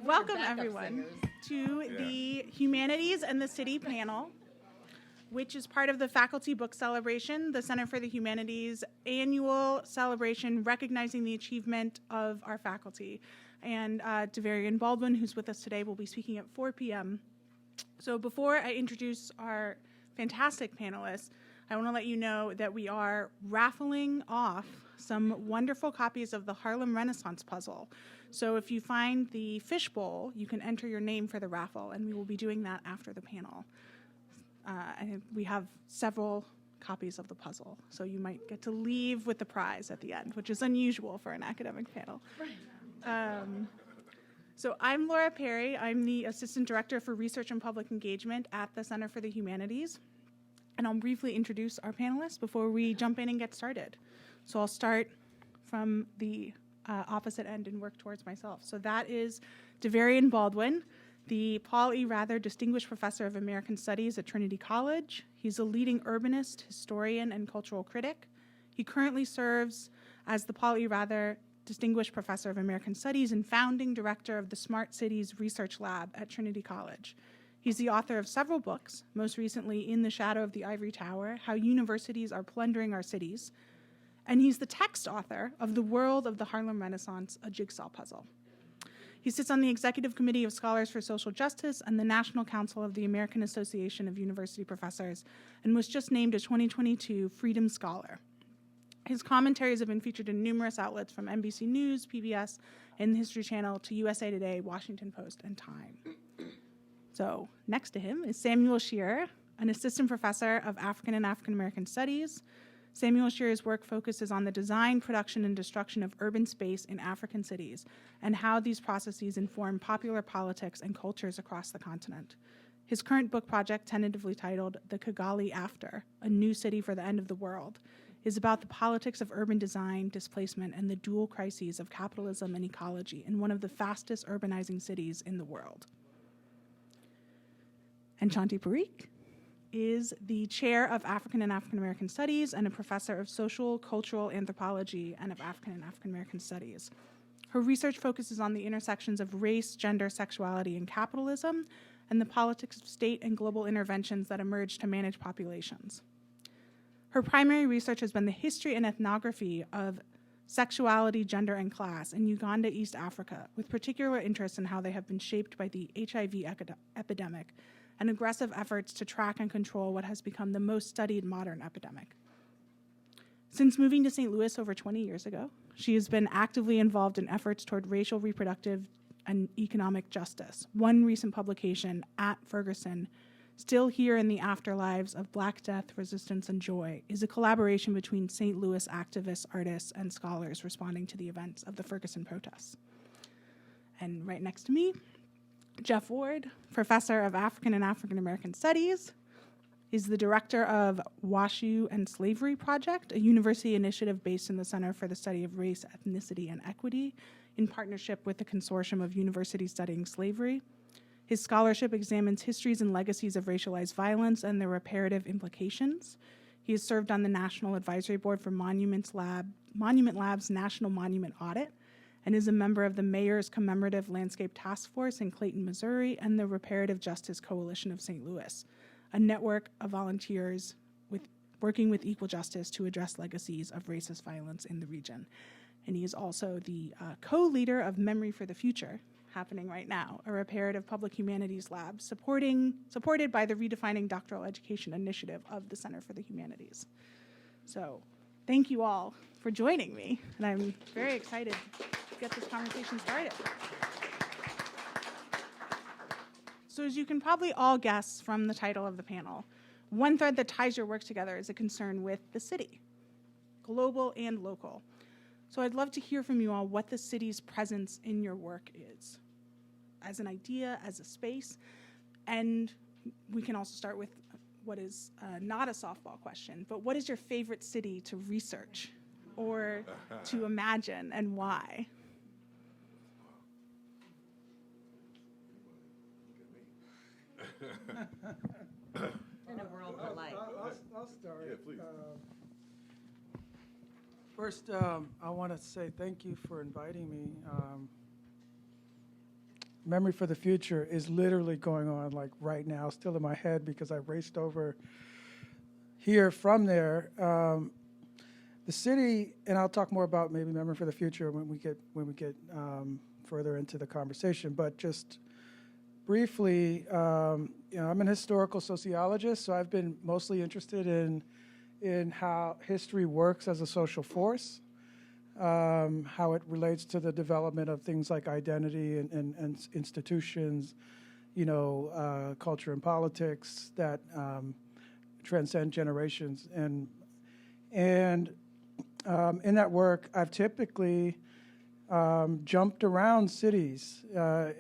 Welcome, everyone, to the Humanities and the City panel, which is part of the Faculty Book Celebration, the Center for the Humanities annual celebration recognizing the achievement of our faculty. And Davarian Baldwin, who's with us today, will be speaking at 4 p.m. So before I introduce our fantastic panelists, I want to let you know that we are raffling off some wonderful copies of the Harlem Renaissance Puzzle. So if you find the fishbowl, you can enter your name for the raffle, and we will be doing that after the panel. And we have several copies of the puzzle, so you might get to leave with the prize at the end, which is unusual for an academic panel. So I'm Laura Perry. I'm the Assistant Director for Research and Public Engagement at the Center for the Humanities. And I'll briefly introduce our panelists before we jump in and get started. So I'll start from the opposite end and work towards myself. So that is Davarian Baldwin, the Paul E. Raether Distinguished Professor of American Studies at Trinity College. He's a leading urbanist, historian, and cultural critic. He currently serves as the Paul E. Raether Distinguished Professor of American Studies and founding director of the Smart Cities Research Lab at Trinity College. He's the author of several books, most recently In the Shadow of the Ivory Tower, How Universities Are Plundering Our Cities, and he's the text author of The World of the Harlem Renaissance, a Jigsaw Puzzle. He sits on the Executive Committee of Scholars for Social Justice and the National Council of the American Association of University Professors, and was just named a 2022 Freedom Scholar. His commentaries have been featured in numerous outlets from NBC News, PBS, and the History Channel to USA Today, Washington Post, and Time. So next to him is Samuel Shearer, an assistant professor of African and African American Studies. Samuel Shearer's work focuses on the design, production, and destruction of urban space in African cities and how these processes inform popular politics and cultures across the continent. His current book project, tentatively titled The Kigali After, A New City for the End of the World, is about the politics of urban design, displacement, and the dual crises of capitalism and ecology in one of the fastest urbanizing cities in the world. And Shanti Parikh is the chair of African and African American Studies and a professor of Sociocultural Anthropology and of African and African American Studies. Her research focuses on the intersections of race, gender, sexuality, and capitalism, and the politics of state and global interventions that emerge to manage populations. Her primary research has been the history and ethnography of sexuality, gender, and class in Uganda, East Africa, with particular interest in how they have been shaped by the HIV epidemic and aggressive efforts to track and control what has become the most studied modern epidemic. Since moving to St. Louis over 20 years ago, she has been actively involved in efforts toward racial, reproductive, and economic justice. One recent publication, At Ferguson, Still Here in the Afterlives of Black Death, Resistance, and Joy, is a collaboration between St. Louis activists, artists, and scholars responding to the events of the Ferguson protests. And right next to me, Geoff Ward, professor of African and African American Studies, is the director of WashU and Slavery Project, a university initiative based in the Center for the Study of Race, Ethnicity, and Equity, in partnership with the Consortium of Universities Studying Slavery. His scholarship examines histories and legacies of racialized violence and their reparative implications. He has served on the National Advisory Board for Monument Lab's National Monument Audit, and is a member of the Mayor's Commemorative Landscape Task Force in Clayton, Missouri, and the Reparative Justice Coalition of St. Louis, a network of volunteers working with equal justice to address legacies of racist violence in the region. And he is also the co-leader of Memory for the Future, happening right now, a reparative public humanities lab supported by the Redefining Doctoral Education Initiative of the Center for the Humanities. So thank you all for joining me, and I'm very excited to get this conversation started. So as you can probably all guess from the title of the panel, one thread that ties your work together is a concern with the city, global and local. So I'd love to hear from you all what the city's presence in your work is, as an idea, as a space, and we can also start with what is not a softball question, but what is your favorite city to research or to imagine, and why? In a world of light. I'll start. Yeah, please. First, I want to say thank you for inviting me. Memory for the Future is literally going on like right now, still in my head because I raced over here from there. The city, and I'll talk more about maybe Memory for the Future when we get further into the conversation. But just briefly, I'm an historical sociologist, so I've been mostly interested in how history works as a social force, how it relates to the development of things like identity and institutions, culture and politics that transcend generations. And in that work, I've typically jumped around cities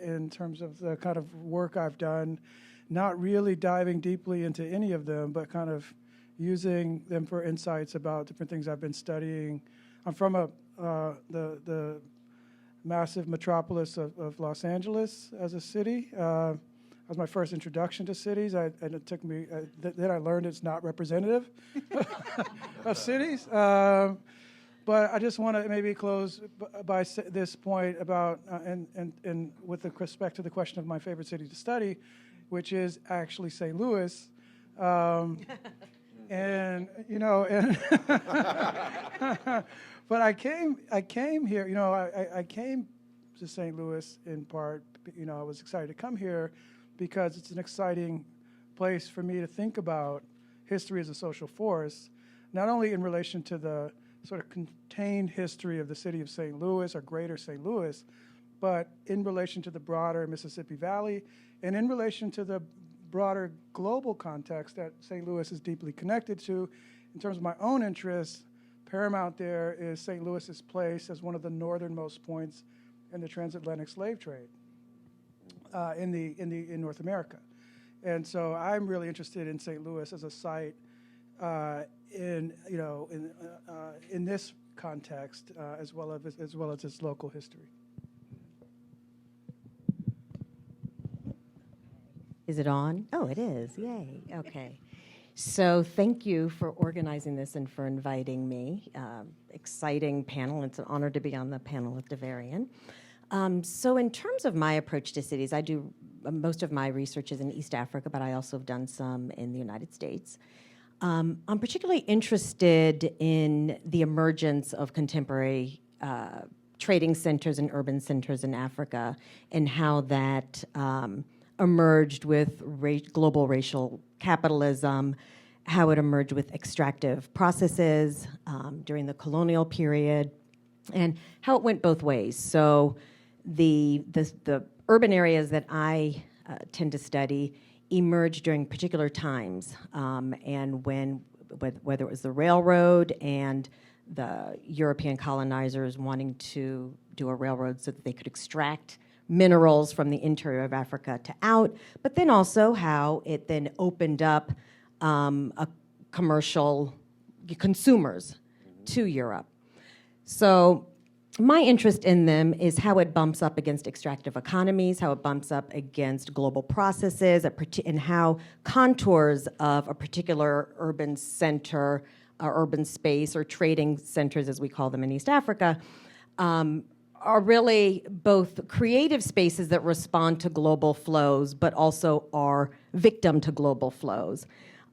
in terms of the kind of work I've done, not really diving deeply into any of them, but kind of using them for insights about different things I've been studying. I'm from the massive metropolis of Los Angeles as a city. That was my first introduction to cities, and it took me, then I learned it's not representative of cities. But I just want to maybe close by this point about, and with respect to the question of my favorite city to study, which is actually St. Louis. And but I came here. I came to St. Louis in part. I was excited to come here because it's an exciting place for me to think about history as a social force, not only in relation to the sort of contained history of the city of St. Louis or greater St. Louis, but in relation to the broader Mississippi Valley and in relation to the broader global context that St. Louis is deeply connected to. In terms of my own interests, paramount there is St. Louis's place as one of the northernmost points in the transatlantic slave trade in North America. And so I'm really interested in St. Louis as a site in this context as well as its local history. Is it on? Oh, it is. Yay. Okay. So thank you for organizing this and for inviting me. Exciting panel. It's an honor to be on the panel with Davarian. So in terms of my approach to cities, I do most of my research is in East Africa, but I also have done some in the United States. I'm particularly interested in the emergence of contemporary trading centers and urban centers in Africa and how that emerged with global racial capitalism, how it emerged with extractive processes during the colonial period, and how it went both ways. So the urban areas that I tend to study emerged during particular times, and whether it was the railroad and the European colonizers wanting to do a railroad so that they could extract minerals from the interior of Africa to out, but then also how it then opened up a commercial consumers to Europe. So my interest in them is how it bumps up against extractive economies, how it bumps up against global processes, and how contours of a particular urban center, urban space, or trading centers, as we call them in East Africa, are really both creative spaces that respond to global flows, but also are victim to global flows.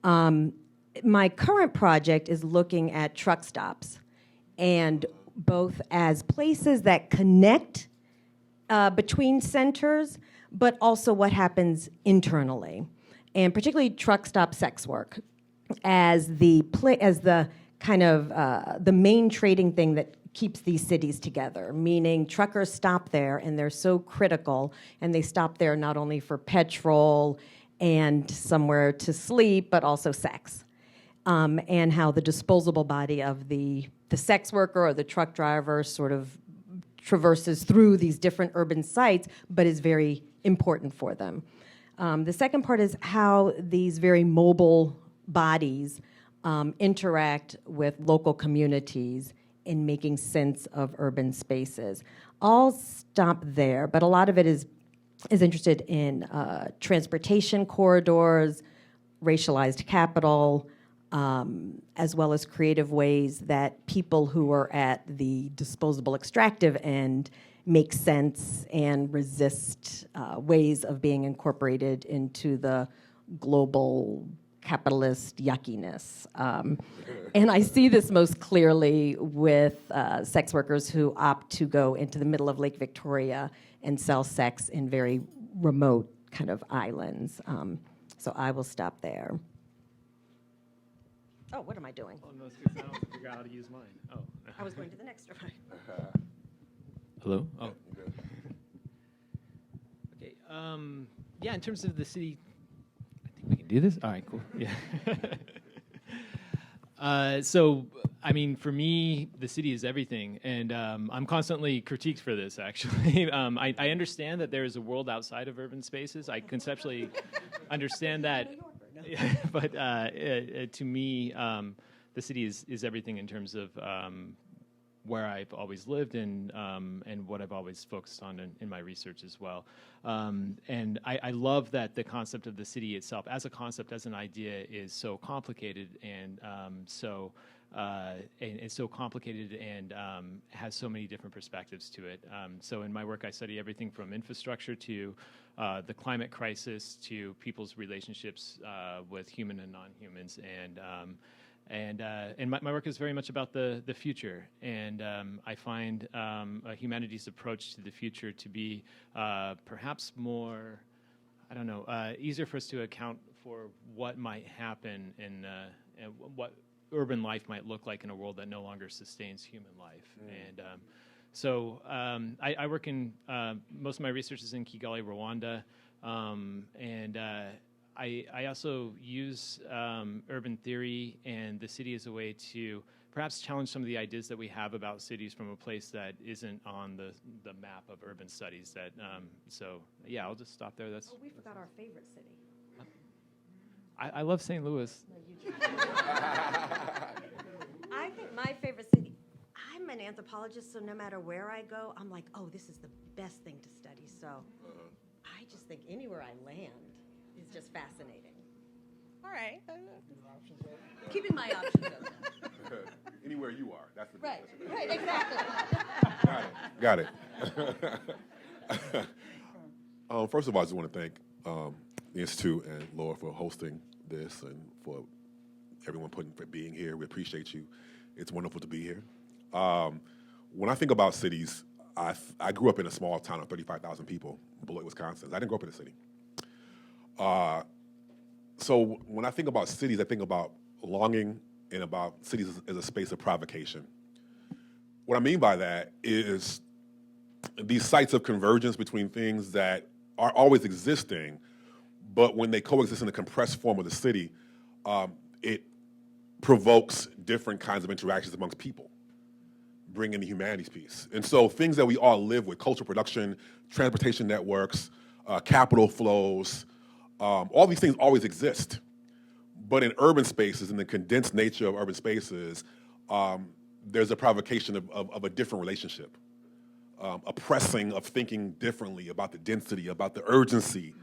My current project is looking at truck stops, and both as places that connect between centers, but also what happens internally, and particularly truck stop sex work as the kind of the main trading thing that keeps these cities together, meaning truckers stop there and they're so critical, and they stop there not only for petrol and somewhere to sleep, but also sex. And how the disposable body of the sex worker or the truck driver sort of traverses through these different urban sites, but is very important for them. The second part is how these very mobile bodies interact with local communities in making sense of urban spaces. I'll stop there, but a lot of it is interested in transportation corridors, racialized capital, as well as creative ways that people who are at the disposable extractive end make sense and resist ways of being incorporated into the global capitalist yuckiness. And I see this most clearly with sex workers who opt to go into the middle of Lake Victoria and sell sex in very remote kind of islands. So I will stop there. Oh, what am I doing? Oh, no, it's because I don't figure out how to use mine. Oh. I was going to the next slide. Hello? Oh. Okay. Yeah, in terms of the city, I think we can do this. All right, cool. Yeah. So, I mean, for me, the city is everything, and I'm constantly critiqued for this, actually. I understand that there is a world outside of urban spaces. I conceptually understand that, but to me, the city is everything in terms of where I've always lived and what I've always focused on in my research as well. And I love that the concept of the city itself, as a concept, as an idea, is so complicated and it's so complicated and has so many different perspectives to it. So in my work, I study everything from infrastructure to the climate crisis to people's relationships with human and non-humans, and my work is very much about the future, and I find a humanities approach to the future to be perhaps more, I don't know, easier for us to account for what might happen and what urban life might look like in a world that no longer sustains human life. And so I work in, most of my research is in Kigali, Rwanda, and I also use urban theory and the city as a way to perhaps challenge some of the ideas that we have about cities from a place that isn't on the map of urban studies. That so yeah, I'll just stop there. That's. Oh, we forgot our favorite city. I love St. Louis. I think my favorite city. I'm an anthropologist, so no matter where I go, I'm like, oh, this is the best thing to study. So I just think anywhere I land is just fascinating. All right. Keeping my options open. Anywhere you are, that's the Right, that's right, exactly. Got it. First of all, I just want to thank the Institute and Laura for hosting this and for everyone for being here. We appreciate you. It's wonderful to be here. When I think about cities, I grew up in a small town of 35,000 people, Beloit, Wisconsin. I didn't grow up in a city. So when I think about cities, I think about longing and about cities as a space of provocation. What I mean by that is these sites of convergence between things that are always existing, but when they coexist in the compressed form of the city, it provokes different kinds of interactions amongst people, bringing the humanities piece. And so things that we all live with, cultural production, transportation networks, capital flows, all these things always exist. But in urban spaces, in the condensed nature of urban spaces, there's a provocation of a different relationship, a pressing of thinking differently about the density, about the urgency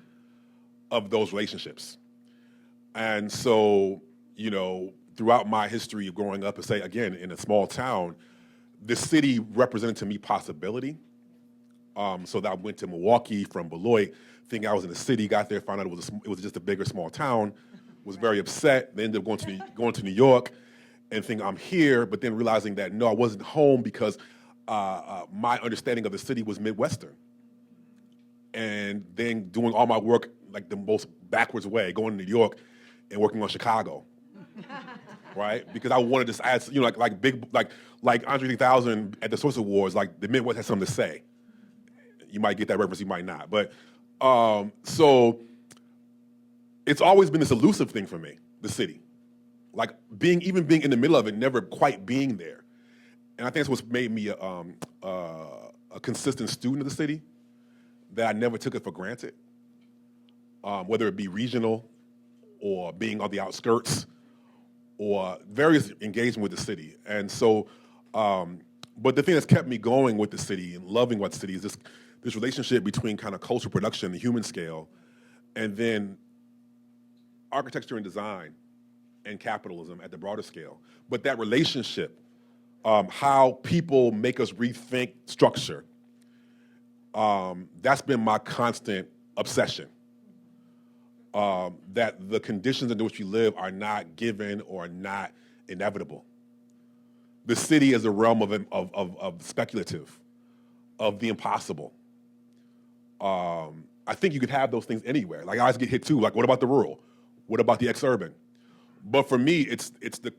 of those relationships. And so, you know, throughout my history of growing up, and say, again, in a small town, the city represented to me possibility. So that I went to Milwaukee from Beloit, thinking I was in the city, got there, found out it was just a bigger, small town, was very upset, then ended up going to New York and thinking I'm here, but then realizing that no, I wasn't home because my understanding of the city was Midwestern. And then doing all my work like the most backwards way, going to New York and working on Chicago. Right? Because I wanted to add, you know, like Andre 3000 at the Source Awards, like the Midwest has something to say. You might get that reference, you might not. But so it's always been this elusive thing for me, the city. Like even being in the middle of it, never quite being there. And I think that's what's made me a consistent student of the city, that I never took it for granted, whether it be regional or being on the outskirts or various engagement with the city. And so, but the thing that's kept me going with the city and loving what the city is this relationship between kind of cultural production, the human scale, and then architecture and design and capitalism at the broader scale. But that relationship, how people make us rethink structure That's been my constant obsession. That the conditions under which we live are not given or not inevitable. The city is a realm of speculative, of the impossible. I think you could have those things anywhere. Like I always get hit too. Like, what about the rural? What about the exurban? But for me, it's the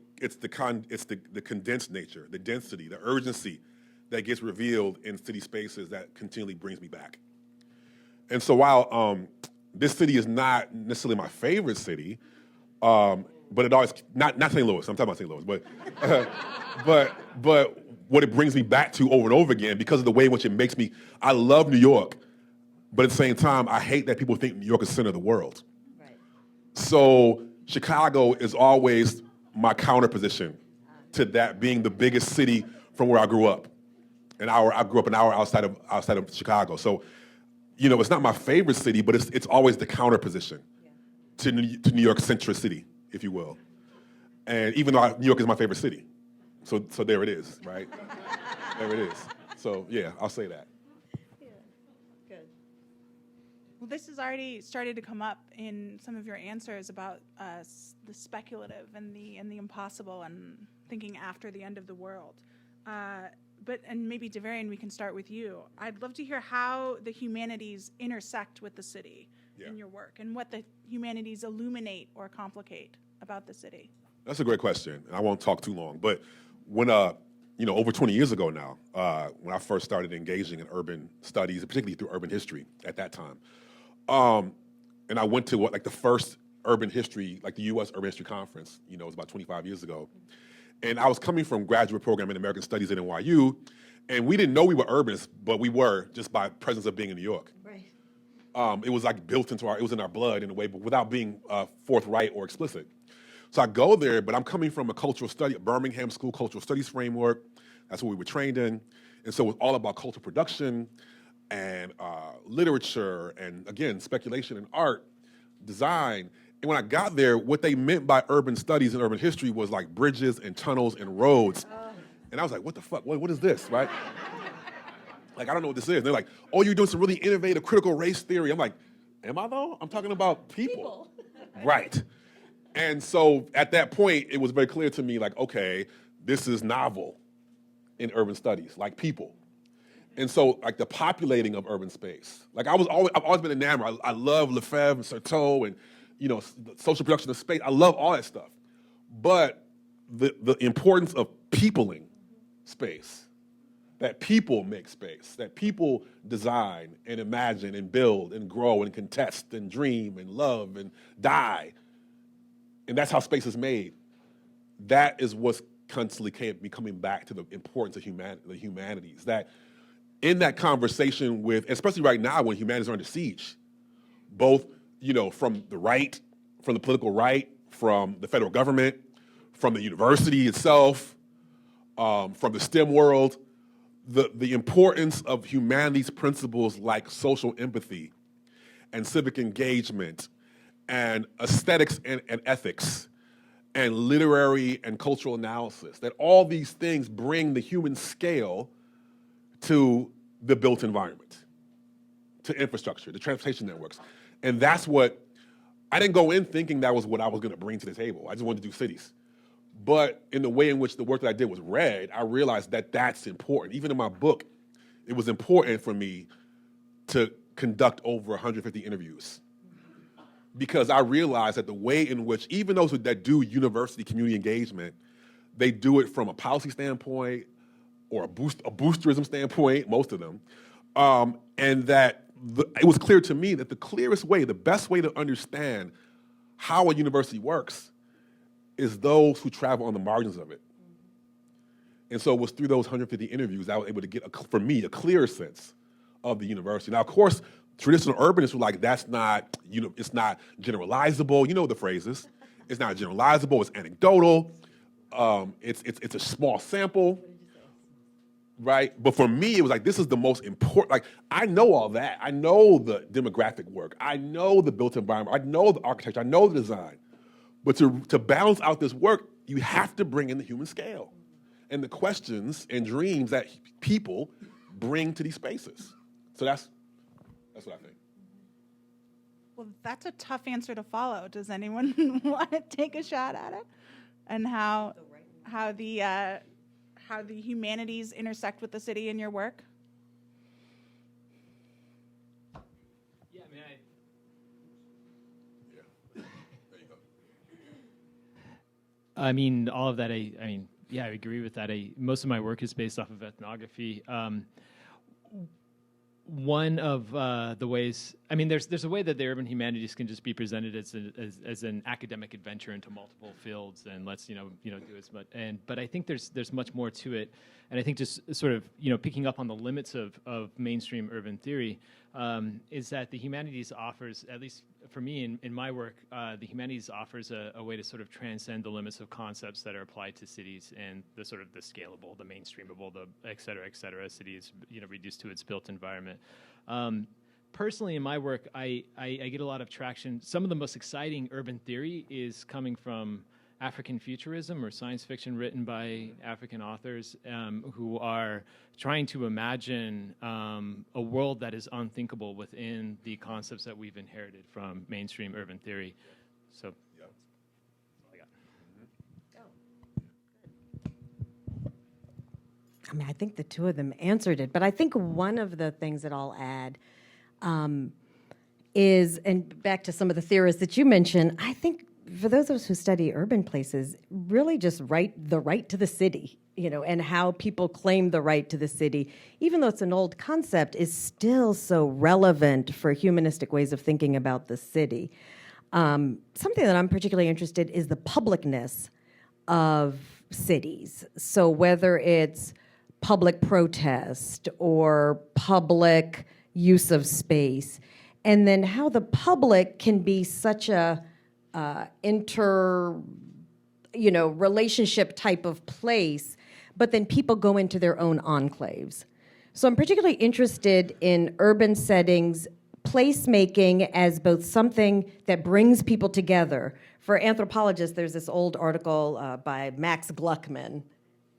condensed nature, the density, the urgency that gets revealed in city spaces that continually brings me back. And so while this city is not necessarily my favorite city, but it always not St. Louis. I'm talking about St. Louis, but what it brings me back to over and over again because of the way in which it makes me. I love New York, but at the same time, I hate that people think New York is the center of the world. Right. So Chicago is always my counterposition to that being the biggest city from where I grew up. I grew up an hour outside of Chicago. So, it's not my favorite city, but it's always the counterposition to New York centricity, if you will. And even though New York is my favorite city, so there it is, right? There it is. So yeah, I'll say that. Yeah, good. Well, this has already started to come up in some of your answers about the speculative and the impossible and thinking after the end of the world. And maybe Davarian, we can start with you. I'd love to hear how the humanities intersect with the city in your work and what the humanities illuminate or complicate about the city. That's a great question, and I won't talk too long. But when, over 20 years ago now, when I first started engaging in urban studies, particularly through urban history at that time, and I went to the first urban history, like the U.S. Urban History Conference, it was about 25 years ago. And I was coming from graduate program in American Studies at NYU, and we didn't know we were urbanists, but we were just by presence of being in New York. Right. It was like built into it was in our blood in a way, but without being forthright or explicit. So I go there, but I'm coming from a Birmingham School Cultural Studies framework. That's what we were trained in. And so it was all about cultural production and literature and, again, speculation and art, design. And when I got there, what they meant by urban studies and urban history was like bridges and tunnels and roads. And I was like, what the fuck? What is this, right? Like, I don't know what this is. And they're like, oh, you're doing some really innovative critical race theory. I'm like, am I though? I'm talking about people. Right. And so at that point, it was very clear to me, like, okay, this is novel in urban studies, like people. And so, like, the populating of urban space. Like, I've always been enamored. I love Lefebvre and Certeau and, the social production of space. I love all that stuff. But the importance of peopling space, that people make space, that people design and imagine and build and grow and contest and dream and love and die. And that's how space is made. That is what's constantly coming back to the importance of the humanities. That in that conversation with, especially right now when humanities are under siege, both from the right, from the political right, from the federal government, from the university itself, from the STEM world, the importance of humanities principles like social empathy and civic engagement and aesthetics and ethics and literary and cultural analysis, that all these things bring the human scale to the built environment, to infrastructure, to transportation networks. And that's what, I didn't go in thinking that was what I was gonna bring to the table. I just wanted to do cities. But in the way in which the work that I did was read, I realized that that's important. Even in my book, it was important for me to conduct over 150 interviews. Because I realized that the way in which, even those that do university community engagement, they do it from a policy standpoint or a boosterism standpoint, most of them, and that it was clear to me that the clearest way, the best way to understand how a university works is those who travel on the margins of it. And so it was through those 150 interviews I was able to get, for me, a clearer sense of the university. Now, of course, traditional urbanists were like, that's not, it's not generalizable. You know the phrases. It's not generalizable, it's anecdotal. It's a small sample, right? But for me, it was like, this is the most important, like, I know all that. I know the demographic work. I know the built environment. I know the architecture. I know the design. But to balance out this work, you have to bring in the human scale and the questions and dreams that people bring to these spaces, So that's what I think. Well, that's a tough answer to follow. Does anyone want to take a shot at it? And how the humanities intersect with the city in your work? Yeah, I mean, Yeah. There you go. I mean, all of that. I agree with that. Most of my work is based off of ethnography. One of the ways, I mean, there's a way that the urban humanities can just be presented as an academic adventure into multiple fields, and let's do as much. But I think there's much more to it, and I think just sort of picking up on the limits of mainstream urban theory is that the humanities offers, at least for me in my work, the humanities offers a way to sort of transcend the limits of concepts that are applied to cities and the sort of the scalable, the mainstreamable, the et cetera, city is reduced to its built environment. Personally, in my work, I get a lot of traction. Some of the most exciting urban theory is coming from African futurism or science fiction written by African authors who are trying to imagine a world that is unthinkable within the concepts that we've inherited from mainstream urban theory. So, Yeah. that's all I got. I mean, I think the two of them answered it, but I think one of the things that I'll add is, and back to some of the theorists that you mentioned, I think for those of us who study urban places, really just the right to the city, and how people claim the right to the city, even though it's an old concept, is still so relevant for humanistic ways of thinking about the city. Something that I'm particularly interested in is the publicness of cities. So whether it's public protest or public use of space, and then how the public can be such a relationship type of place, but then people go into their own enclaves. So I'm particularly interested in urban settings, placemaking as both something that brings people together. For anthropologists, there's this old article by Max Gluckman,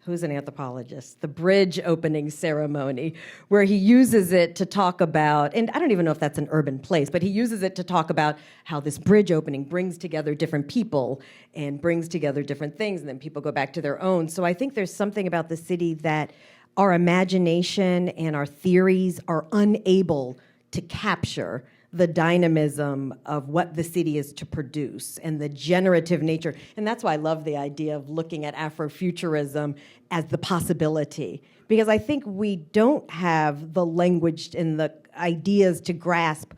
who's an anthropologist, the bridge opening ceremony, where he uses it to talk about, and I don't even know if that's an urban place, but he uses it to talk about how this bridge opening brings together different people and brings together different things, and then people go back to their own. So I think there's something about the city that our imagination and our theories are unable to capture the dynamism of what the city is to produce and the generative nature. And that's why I love the idea of looking at Afrofuturism as the possibility, because I think we don't have the language and the ideas to grasp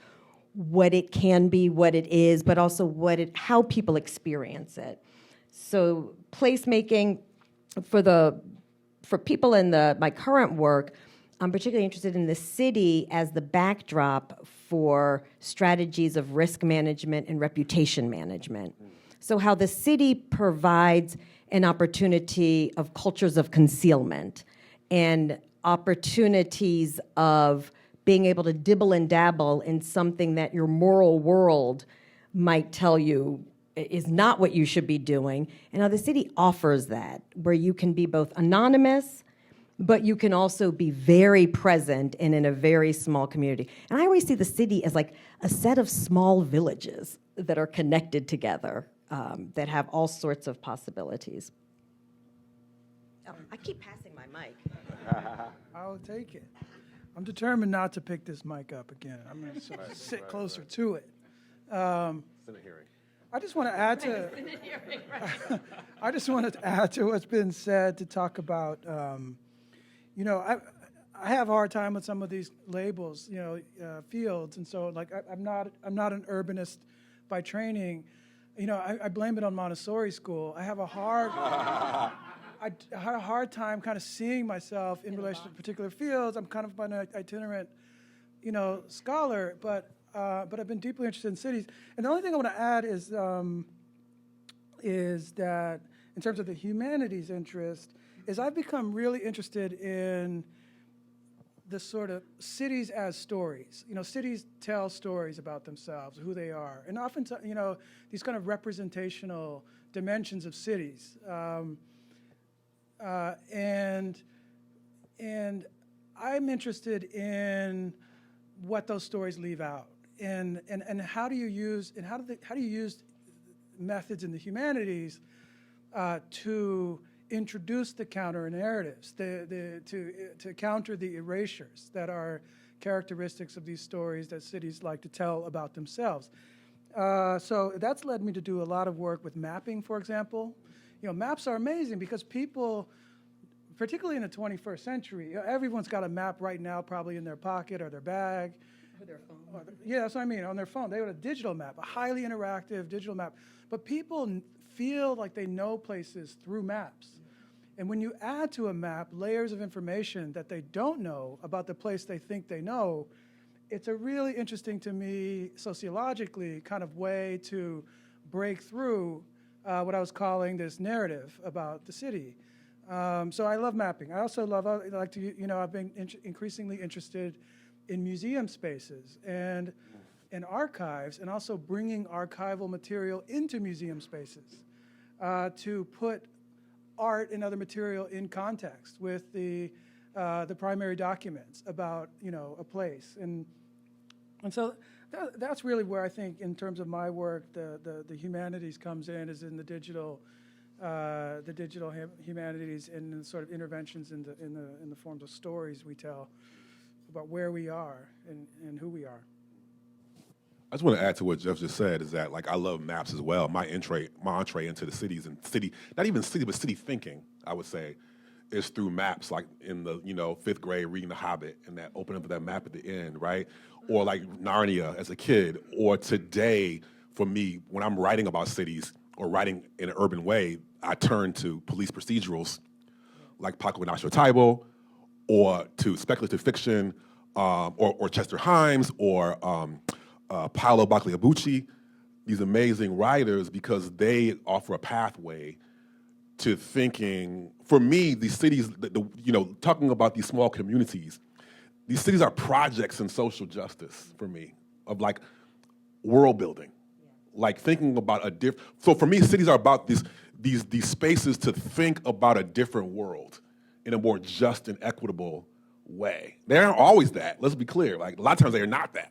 what it can be, what it is, but also how people experience it. So placemaking for people in my current work, I'm particularly interested in the city as the backdrop for strategies of risk management and reputation management. So how the city provides an opportunity of cultures of concealment and opportunities of being able to dibble and dabble in something that your moral world might tell you is not what you should be doing, and how the city offers that, where you can be both anonymous, but you can also be very present and in a very small community. And I always see the city as like a set of small villages that are connected together, that have all sorts of possibilities. Oh, I keep passing my mic. I'll take it. I'm determined not to pick this mic up again. I'm going to sit closer to it. Senate hearing. I just want to add to. I just wanted to add to what's been said to talk about. I have a hard time with some of these labels, fields, and so I'm not an urbanist by training. I blame it on Montessori school. I have a hard time kind of seeing myself in relation to particular fields. I'm kind of an itinerant, scholar, but I've been deeply interested in cities. And the only thing I want to add is that in terms of the humanities interest, is I've become really interested in the sort of cities as stories. Cities tell stories about themselves, who they are, and often, these kind of representational dimensions of cities. And I'm interested in what those stories leave out, and how do you use methods in the humanities to introduce the counter narratives, to counter the erasures that are characteristics of these stories that cities like to tell about themselves. So that's led me to do a lot of work with mapping, for example. Maps are amazing because people, particularly in the 21st century, everyone's got a map right now probably in their pocket or their bag. Or their phone. Yeah, that's what I mean, on their phone. They have a digital map, a highly interactive digital map. But people feel like they know places through maps. And when you add to a map layers of information that they don't know about the place they think they know, it's a really interesting to me, sociologically, kind of way to break through what I was calling this narrative about the city. So I love mapping. I also like to, I've been increasingly interested in museum spaces and in archives, and also bringing archival material into museum spaces to put art and other material in context with the primary documents about a place, and so that's really where I think, in terms of my work, the humanities comes in, is in the digital humanities and the sort of interventions in the forms of stories we tell about where we are and who we are. I just want to add to what Geoff just said, is that, like, I love maps as well. My entree into the cities and not even city, but city thinking, I would say, is through maps, like in the, 5th grade reading The Hobbit and that opening up that map at the end, right? Or like Narnia as a kid, or today, for me, when I'm writing about cities or writing in an urban way, I turn to police procedurals like Paco Ignacio Taibo, or to speculative fiction, or Chester Himes, or Paolo Bagliabucci, these amazing writers, because they offer a pathway to thinking. For me, these cities, talking about these small communities, these cities are projects in social justice for me, of like world building, like thinking about a different. So for me, cities are about these spaces to think about a different world in a more just and equitable way. They aren't always that. Let's be clear. Like, a lot of times they are not that.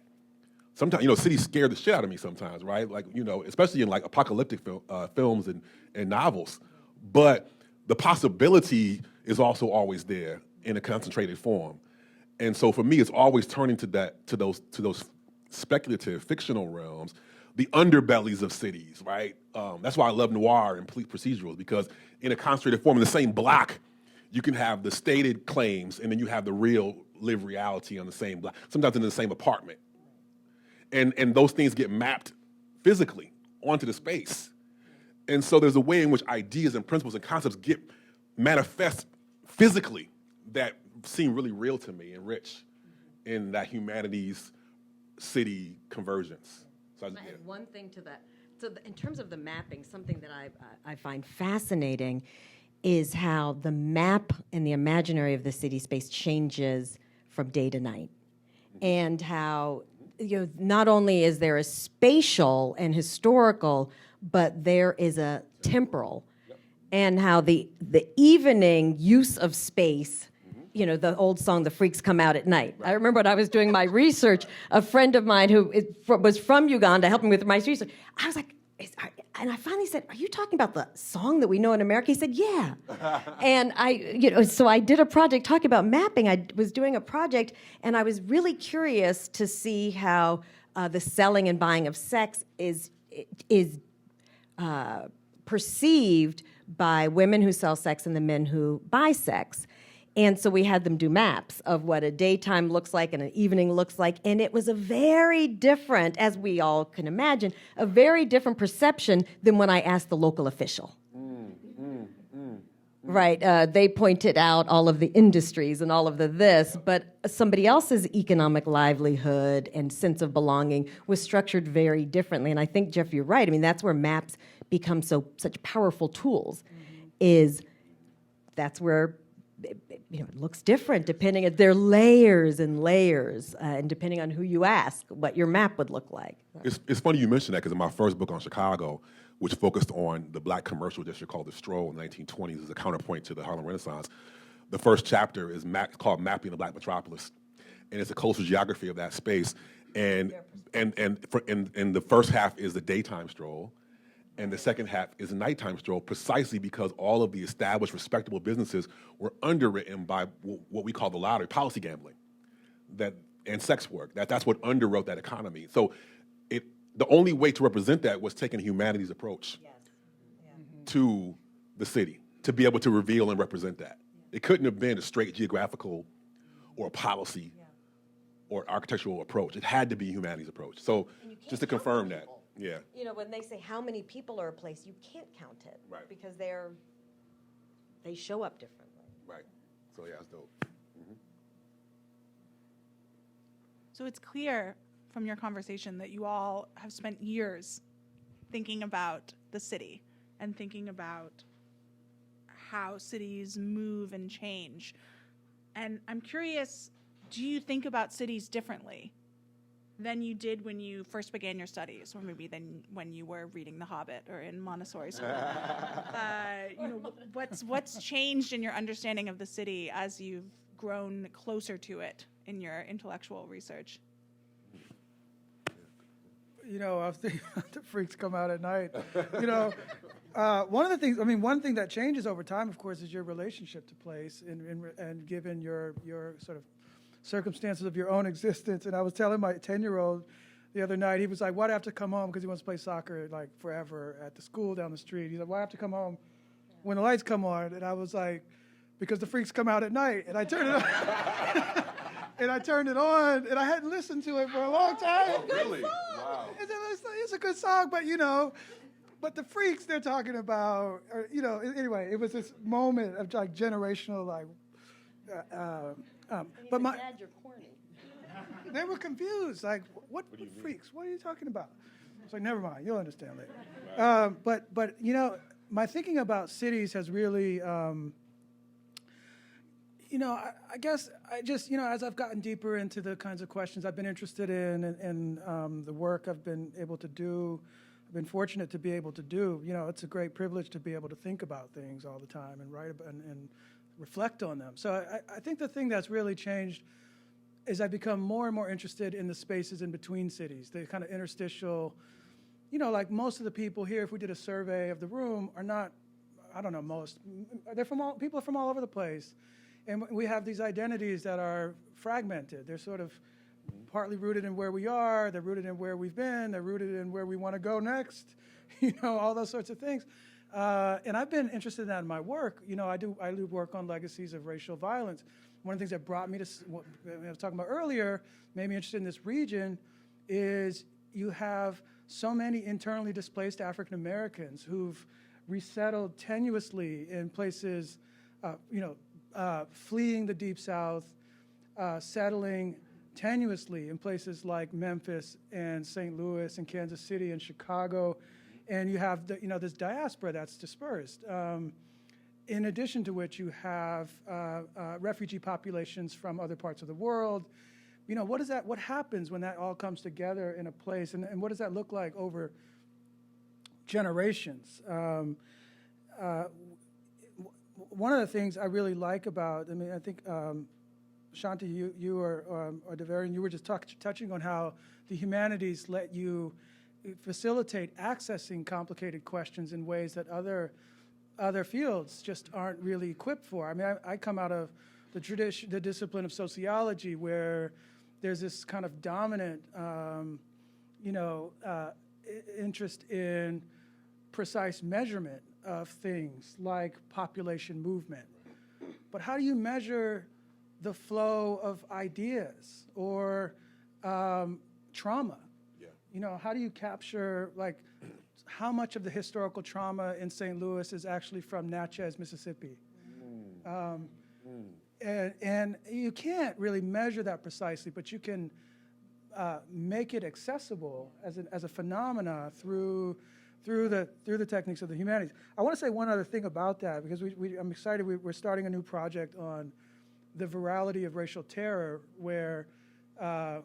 Sometimes, cities scare the shit out of me sometimes, right? Like, especially in like apocalyptic films and novels. But the possibility is also always there in a concentrated form. And so for me, it's always turning to those speculative fictional realms, the underbellies of cities, right? That's why I love noir and police procedurals, because in a concentrated form, in the same block, you can have the stated claims, and then you have the real lived reality on the same block, sometimes in the same apartment. And those things get mapped physically onto the space. And so there's a way in which ideas and principles and concepts get manifest physically that seem really real to me and rich in that humanities city convergence. So I add one thing to that. So in terms of the mapping, something that I find fascinating is how the map and the imaginary of the city space changes from day to night, and how not only is there a spatial and historical, but there is a temporal, and how the evening use of space, the old song, "The Freaks Come Out at Night." I remember when I was doing my research, a friend of mine who was from Uganda helped me with my research. I was like, and I finally said, "Are you talking about the song that we know in America?" He said, "Yeah." And so I did a project talking about mapping. I was doing a project, and I was really curious to see how the selling and buying of sex is perceived by women who sell sex and the men who buy sex. And so we had them do maps of what a daytime looks like and an evening looks like. And it was a very different, as we all can imagine, a very different perception than when I asked the local official. Right, they pointed out all of the industries and all of the this, but somebody else's economic livelihood and sense of belonging was structured very differently. And I think, Geoff, you're right. I mean, that's where maps become such powerful tools, is that's where it looks different depending. There are layers and layers, and depending on who you ask, what your map would look like. It's funny you mention that, because in my first book on Chicago, which focused on the black commercial district called the Stroll in the 1920s as a counterpoint to the Harlem Renaissance, the first chapter is called Mapping the Black Metropolis. and it's the coastal geography of that space. And the first half is the daytime stroll, and the second half is a nighttime stroll, precisely because all of the established, respectable businesses were underwritten by what we call the lottery, policy gambling, and sex work. That's what underwrote that economy. So the only way to represent that was taking a humanities approach to the city, to be able to reveal and represent that. It couldn't have been a straight geographical or a policy or architectural approach. It had to be a humanities approach. So just to confirm that. Yeah. You know, when they say how many people are a place, you can't count it. Right. Because they show up differently. Right. So yeah, it's dope. So it's clear from your conversation that you all have spent years thinking about the city and thinking about how cities move and change. And I'm curious, do you think about cities differently than you did when you first began your studies, or maybe than when you were reading The Hobbit or in Montessori school? What's changed in your understanding of the city as you've grown closer to it in your intellectual research? You know, I was thinking about the freaks come out at night. You know, one thing that changes over time, of course, is your relationship to place, and given your sort of circumstances of your own existence. And I was telling my 10-year-old the other night, he was like, why do I have to come home? Because he wants to play soccer like forever at the school down the street. He's like, why do I have to come home when the lights come on? And I was like, because the freaks come out at night. And I turned it on. And I turned it on, and I hadn't listened to it for a long time. Oh, really? Wow. It's a good song, but but the freaks they're talking about, anyway, it was this moment of like generational, like, but my dad, you're corny. They were confused, like, what freaks? What are you talking about? It's like, never mind, you'll understand later. Right. But my thinking about cities has really, I guess I just, as I've gotten deeper into the kinds of questions I've been interested in and the work I've been able to do, I've been fortunate to be able to do. It's a great privilege to be able to think about things all the time and write about and reflect on them. So I think the thing that's really changed is I've become more and more interested in the spaces in between cities, the kind of interstitial, like most of the people here, if we did a survey of the room, are not, I don't know, people are from all over the place. And we have these identities that are fragmented. They're sort of partly rooted in where we are, they're rooted in where we've been, they're rooted in where we want to go next, all those sorts of things. And I've been interested in that in my work. I do work on legacies of racial violence. One of the things that brought me to what I was talking about earlier, made me interested in this region, is you have so many internally displaced African Americans who've resettled tenuously in places, fleeing the Deep South, settling tenuously in places like Memphis and St. Louis and Kansas City and Chicago. And you have this diaspora that's dispersed. In addition to which you have refugee populations from other parts of the world. What happens when that all comes together in a place, and what does that look like over generations? One of the things I really like about, I think Shanti, you or Davarian, you were just touching on how the humanities let you facilitate accessing complicated questions in ways that other fields just aren't really equipped for. I come out of the discipline of sociology, where there's this kind of dominant, interest in precise measurement of things like population movement. But how do you measure the flow of ideas or trauma? Yeah. How do you capture, how much of the historical trauma in St. Louis is actually from Natchez, Mississippi? And you can't really measure that precisely, but you can make it accessible as a phenomena through the techniques of the humanities. I want to say one other thing about that, because I'm excited. We're starting a new project on the virality of racial terror, where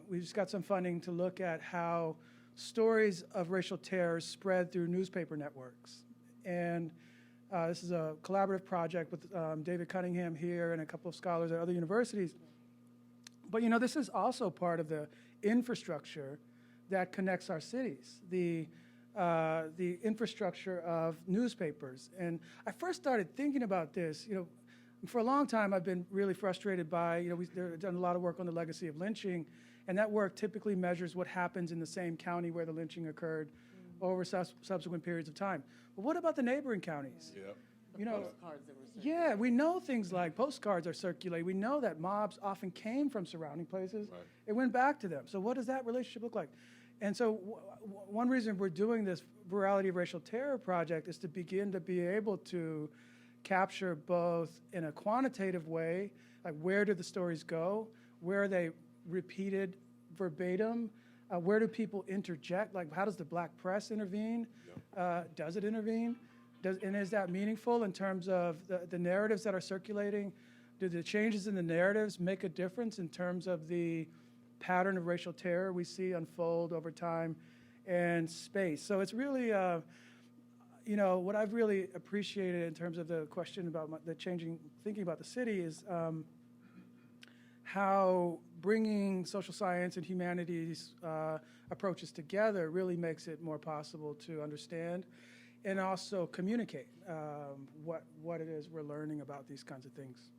we just got some funding to look at how stories of racial terror spread through newspaper networks. And this is a collaborative project with David Cunningham here and a couple of scholars at other universities. But you know, this is also part of the infrastructure that connects our cities, the infrastructure of newspapers. And I first started thinking about this, you know, for a long time I've been really frustrated by, you know, we've done a lot of work on the legacy of lynching, and that work typically measures what happens in the same county where the lynching occurred over subsequent periods of time. But what about the neighboring counties? Yep. You know, yeah, we know things like postcards are circulating. We know that mobs often came from surrounding places. Right. It went back to them. So what does that relationship look like? And so one reason we're doing this Virality of Racial Terror project is to begin to be able to capture both in a quantitative way, like where do the stories go? Where are they repeated verbatim? Where do people interject? Like, how does the black press intervene? Yep. Does it intervene? And is that meaningful in terms of the narratives that are circulating? Do the changes in the narratives make a difference in terms of the pattern of racial terror we see unfold over time and space? So it's really, you know, what I've really appreciated in terms of the question about the changing thinking about the city is how bringing social science and humanities approaches together really makes it more possible to understand and also communicate what it is we're learning about these kinds of things.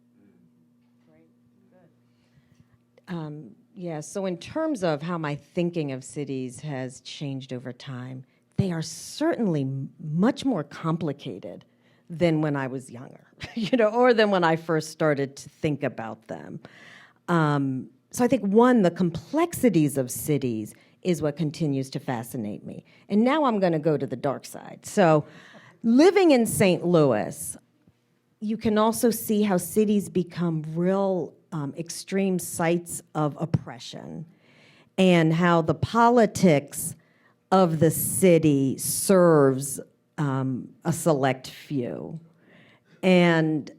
Yeah, so in terms of how my thinking of cities has changed over time, they are certainly much more complicated than when I was younger, you know, or than when I first started to think about them. So I think, one, the complexities of cities is what continues to fascinate me. And now I'm going to go to the dark side. So living in St. Louis, you can also see how cities become real extreme sites of oppression, and how the politics of the city serves a select few. And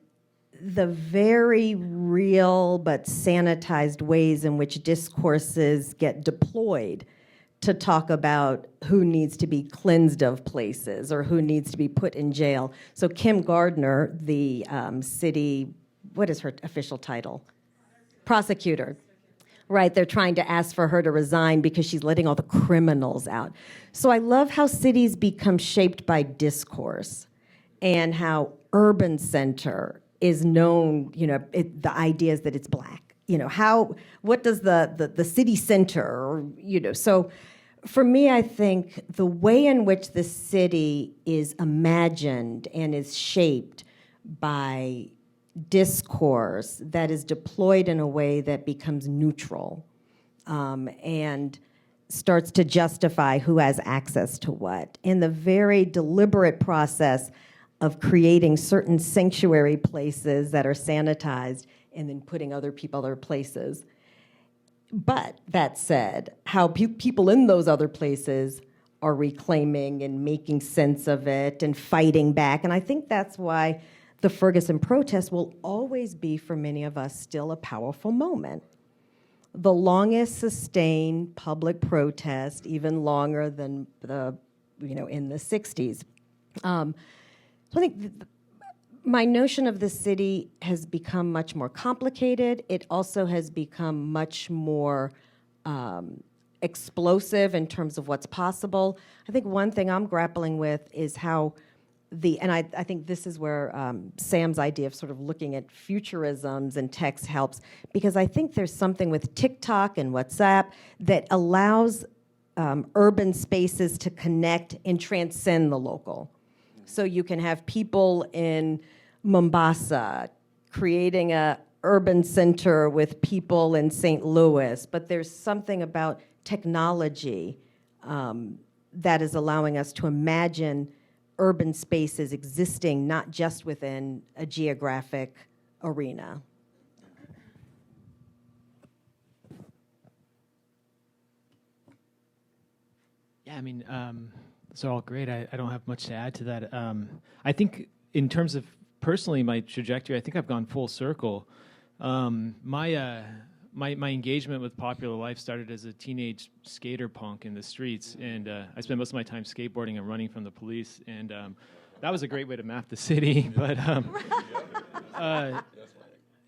the very real but sanitized ways in which discourses get deployed to talk about who needs to be cleansed of places or who needs to be put in jail. So Kim Gardner, the city, what is her official title? Prosecutor. Right, they're trying to ask for her to resign because she's letting all the criminals out. So I love how cities become shaped by discourse, and how urban center is known, you know, the idea is that it's black. You know, what does the city center, or, you know, so for me, I think the way in which the city is imagined and is shaped by discourse that is deployed in a way that becomes neutral and starts to justify who has access to what, in the very deliberate process of creating certain sanctuary places that are sanitized and then putting other people other places. But that said, how people in those other places are reclaiming and making sense of it and fighting back. And I think that's why the Ferguson protest will always be, for many of us, still a powerful moment. The longest sustained public protest, even longer than in the 60s. So I think my notion of the city has become much more complicated. It also has become much more explosive in terms of what's possible. I think one thing I'm grappling with is how I think this is where Sam's idea of sort of looking at futurisms and text helps, because I think there's something with TikTok and WhatsApp that allows urban spaces to connect and transcend the local. So you can have people in Mombasa creating a urban center with people in St. Louis, but there's something about technology that is allowing us to imagine urban spaces existing not just within a geographic arena. Yeah, I mean, those are all great. I don't have much to add to that. I think in terms of personally my trajectory, I think I've gone full circle. My engagement with popular life started as a teenage skater punk in the streets, and I spent most of my time skateboarding and running from the police, and that was a great way to map the city. But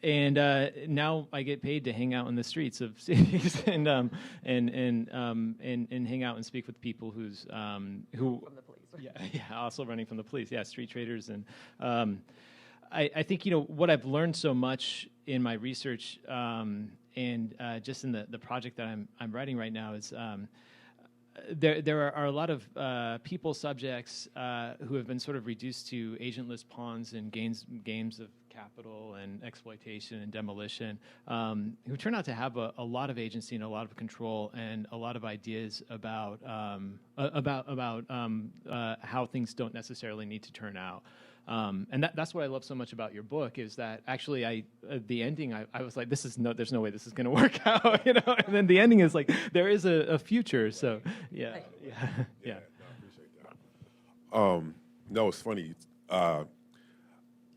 now I get paid to hang out in the streets of cities and hang out and speak with people who from the police. Yeah, also running from the police. Yeah, street traders. And I think what I've learned so much in my research and just in the project that I'm writing right now is. There are a lot of people subjects who have been sort of reduced to agentless pawns in games of capital and exploitation and demolition, who turn out to have a lot of agency and a lot of control and a lot of ideas about how things don't necessarily need to turn out. And that's what I love so much about your book is that actually the ending I was like, there's no way this is going to work out, and then the ending is like there is a future. So yeah. No, I appreciate that. No, it's funny.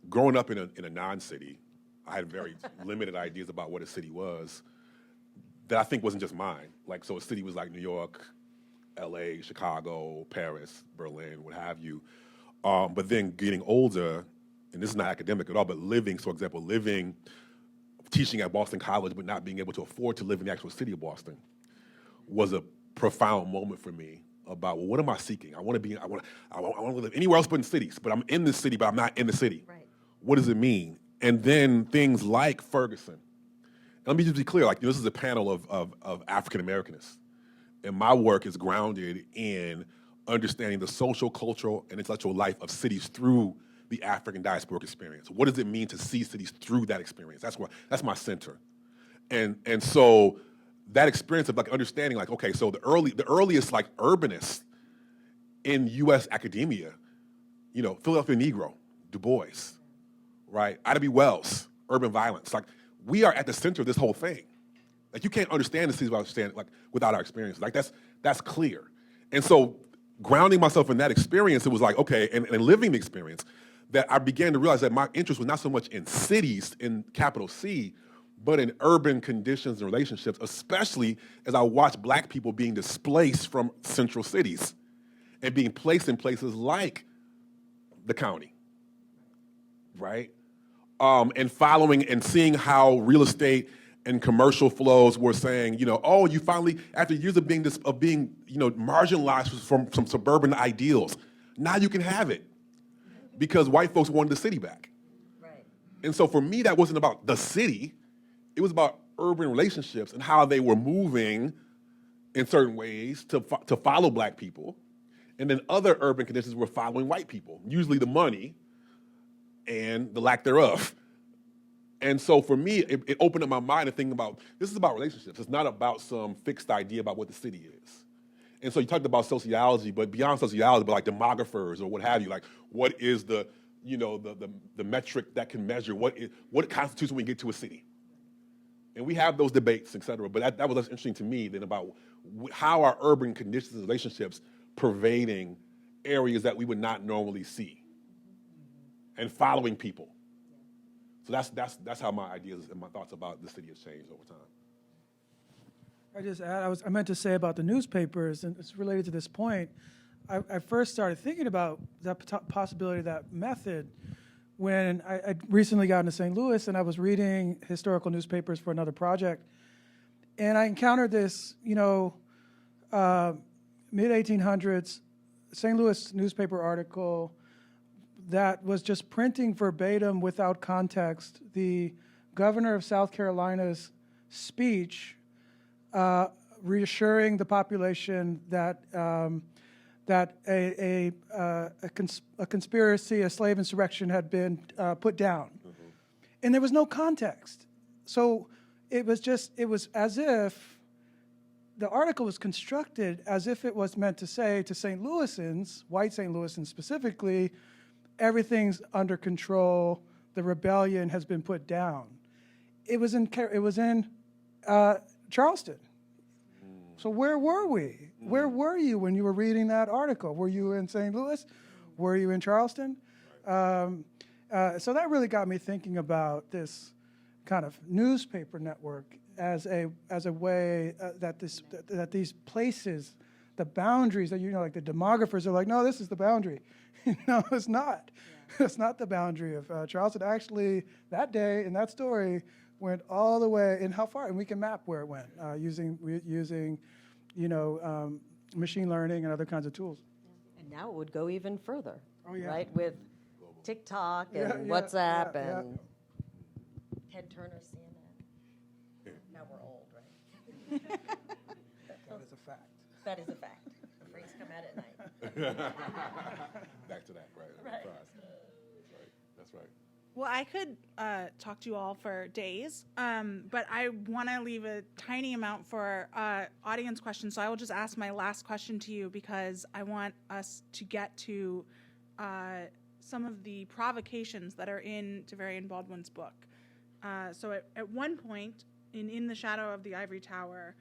Growing up in a non-city, I had very limited ideas about what a city was. That I think wasn't just mine. Like, so a city was like New York, L.A., Chicago, Paris, Berlin, what have you. But then getting older, and this is not academic at all, but teaching at Boston College, but not being able to afford to live in the actual city of Boston, was a profound moment for me about, well, what am I seeking? I want to live anywhere else but in cities, but I'm in the city, but I'm not in the city. Right. What does it mean? And then things like Ferguson. Let me just be clear, this is a panel of African Americanists, and my work is grounded in understanding the social, cultural, and intellectual life of cities through the African diasporic experience. What does it mean to see cities through that experience? That's my center. And so that experience of understanding okay, so the earliest urbanists in US academia, Philadelphia Negro, Du Bois, right? Ida B. Wells, urban violence. We are at the center of this whole thing. You can't understand the cities without our experiences. That's clear. And so grounding myself in that experience, it was okay, and living the experience, that I began to realize that my interest was not so much in cities, in capital C, but in urban conditions and relationships, especially as I watched Black people being displaced from central cities and being placed in places like the county, right? And following and seeing how real estate and commercial flows were saying, oh, you finally, after years of being marginalized from some suburban ideals, now you can have it because white folks wanted the city back. Right. And so for me, that wasn't about the city. It was about urban relationships and how they were moving in certain ways to follow Black people. And then other urban conditions were following white people, usually the money and the lack thereof. And so for me, it opened up my mind to think about, this is about relationships. It's not about some fixed idea about what the city is. And so you talked about sociology, but beyond sociology, but demographers or what have you, what is the metric that can measure what constitutes when we get to a city? And we have those debates, et cetera, but that was less interesting to me than about how are urban conditions and relationships pervading areas that we would not normally see and following people. So that's how my ideas and my thoughts about the city has changed over time. I just add, I meant to say about the newspapers, and it's related to this point. I first started thinking about that possibility, that method, when I recently got into St. Louis and I was reading historical newspapers for another project, and I encountered this, mid-1800s St. Louis newspaper article that was just printing verbatim without context the governor of South Carolina's speech reassuring the population that a conspiracy, a slave insurrection had been put down. Mm-hmm. And there was no context. So it was as if the article was constructed as if it was meant to say to St. Louisans, white St. Louisans specifically, everything's under control, the rebellion has been put down. It was in Charleston. So where were we? Where were you when you were reading that article? Were you in St. Louis? Were you in Charleston? So that really got me thinking about this kind of newspaper network as a way that these places the boundaries that, like the demographers are like, no, this is the boundary. No, it's not. Yeah. It's not the boundary of Charleston. Actually, that day in that story went all the way, and how far? And we can map where it went using machine learning and other kinds of tools. And now it would go even further, Oh, yeah. right? With TikTok and Yeah, yeah, WhatsApp yeah, and Ted Turner, CNN. Now we're old, right? That is a fact. That is a fact. The freaks come out at night. Back to that, right? Right. That's right. Well, I could talk to you all for days, but I want to leave a tiny amount for audience questions. So I will just ask my last question to you because I want us to get to some of the provocations that are in Davarian Baldwin's book. So at one point, in The Shadow of the Ivory Tower,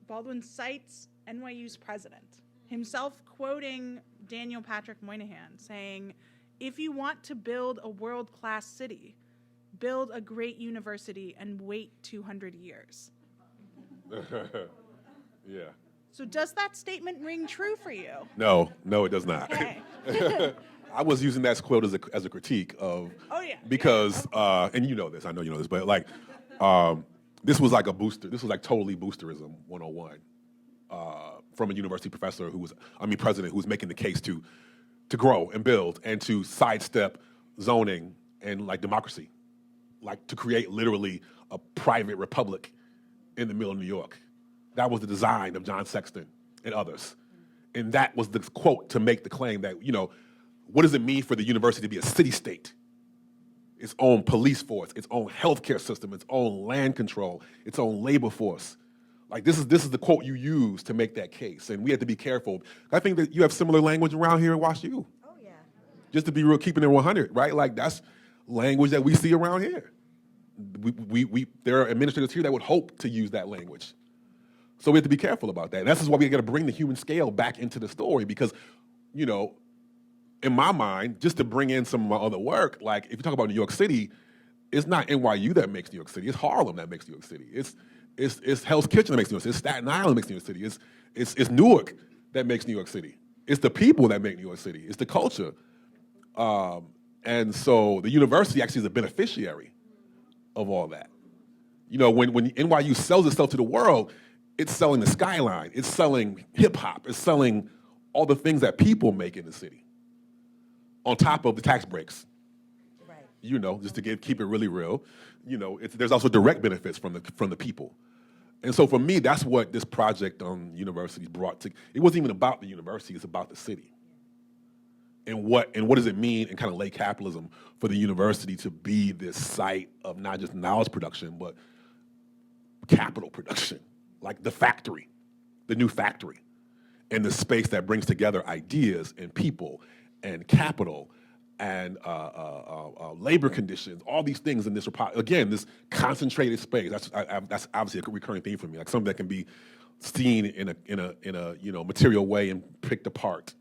Baldwin cites NYU's president, himself quoting Daniel Patrick Moynihan, saying, "If you want to build a world-class city, build a great university and wait 200 years." Yeah. So does that statement ring true for you? No, it does not. Okay. I was using that quote as a critique of, Oh, yeah. because, and you know this, I know you know this, but like, this was like a booster, this was like totally boosterism 101 from a university professor president who was making the case to grow and build and to sidestep zoning and like democracy, like to create literally a private republic in the middle of New York. That was the design of John Sexton and others. And that was the quote to make the claim that, what does it mean for the university to be a city-state? Its own police force, its own healthcare system, its own land control, its own labor force. Like this is the quote you use to make that case. And we have to be careful. I think that you have similar language around here at WashU. Oh, yeah. Just to be real, keeping it 100, right? Like that's language that we see around here. There are administrators here that would hope to use that language. So we have to be careful about that. And that's why we got to bring the human scale back into the story because, in my mind, just to bring in some of my other work, like if you talk about New York City, it's not NYU that makes New York City. It's Harlem that makes New York City. It's Hell's Kitchen that makes New York City. It's Staten Island that makes New York City. It's Newark that makes New York City. It's the people that make New York City. It's the culture. And so the university actually is a beneficiary of all that. When NYU sells itself to the world, it's selling the skyline. It's selling hip hop. It's selling all the things that people make in the city, on top of the tax breaks. Right. Just to keep it really real. There's also direct benefits from the people. And so for me, that's what this project on universities brought to. It wasn't even about the university; it's about the city. And what does it mean in kind of late capitalism for the university to be this site of not just knowledge production, but capital production, like the factory, the new factory, and the space that brings together ideas and people and capital and labor conditions, all these things in this, again, this concentrated space. That's obviously a recurring theme for me, like something that can be seen in a material way and picked apart.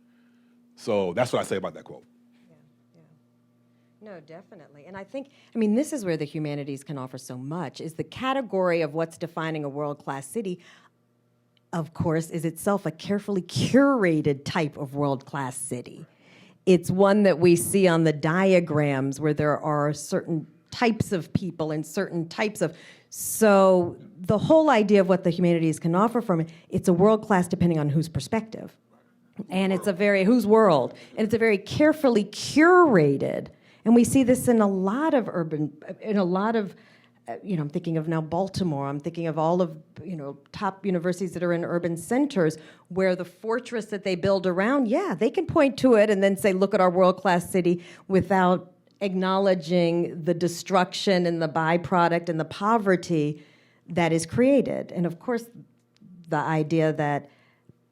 So that's what I say about that quote. No, definitely. And I think, this is where the humanities can offer so much, is the category of what's defining a world-class city, of course, is itself a carefully curated type of world-class city. It's one that we see on the diagrams where there are certain types of people and certain types of... So the whole idea of what the humanities can offer from it, it's a world-class depending on whose perspective. And it's whose world. And it's a very carefully curated... And we see this in a lot of I'm thinking of now Baltimore, I'm thinking of all of, top universities that are in urban centers where the fortress that they build around, they can point to it and then say, look at our world-class city without acknowledging the destruction and the byproduct and the poverty that is created. And of course, the idea that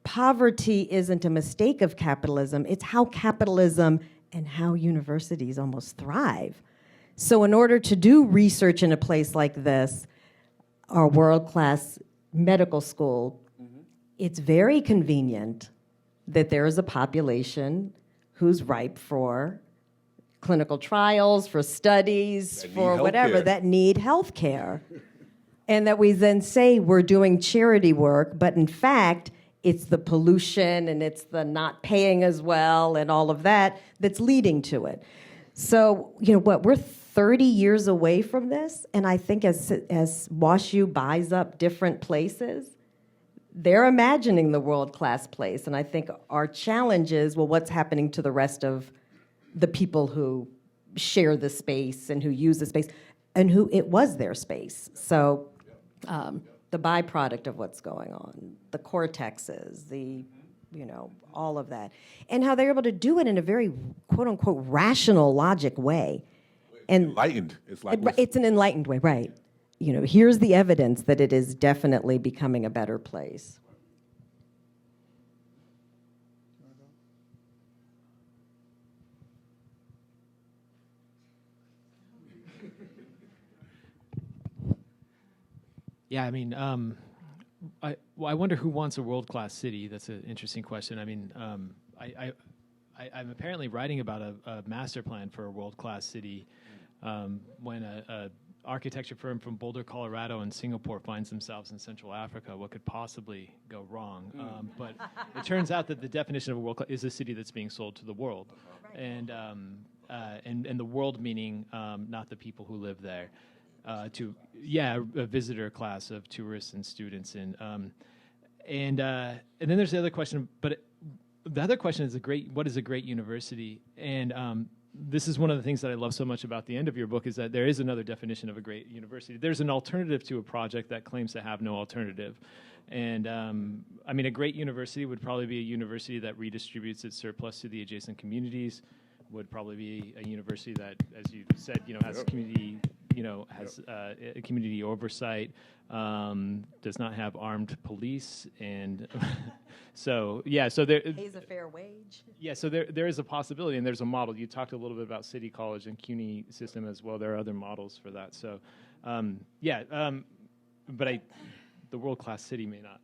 poverty isn't a mistake of capitalism, it's how capitalism and how universities almost thrive. So in order to do research in a place like this, our world-class medical school, it's very convenient that there is a population who's ripe for clinical trials, for studies, for whatever, that need health care. And that we then say we're doing charity work, but in fact, it's the pollution and it's the not paying as well and all of that that's leading to it. So, we're 30 years away from this, and I think as WashU buys up different places, they're imagining the world-class place. And I think our challenge is, well, what's happening to the rest of the people who share the space and who use the space and who it was their space? So the byproduct of what's going on, the cortexes, all of that, and how they're able to do it in a very quote-unquote rational logic way. And Enlightened. It's an enlightened way, right. Here's the evidence that it is definitely becoming a better place. Yeah, I mean, I wonder who wants a world-class city. That's an interesting question. I mean, I'm apparently writing about a master plan for a world-class city when a architecture firm from Boulder, Colorado, and Singapore finds themselves in Central Africa. What could possibly go wrong? But it turns out that the definition of a world class is a city that's being sold to the world, and the world meaning not the people who live there, a visitor class of tourists and students, and then there's the other question. But the other question is what is a great university? And this is one of the things that I love so much about the end of your book, is that there is another definition of a great university. There's an alternative to a project that claims to have no alternative. And I mean, a great university would probably be a university that redistributes its surplus to the adjacent communities, would probably be a university that, as you said, has community, has community oversight, does not have armed police, and so there Pays a fair wage. Yeah, so there is a possibility, and there's a model. You talked a little bit about City College and CUNY system as well. There are other models for that. So, but the world-class city may not.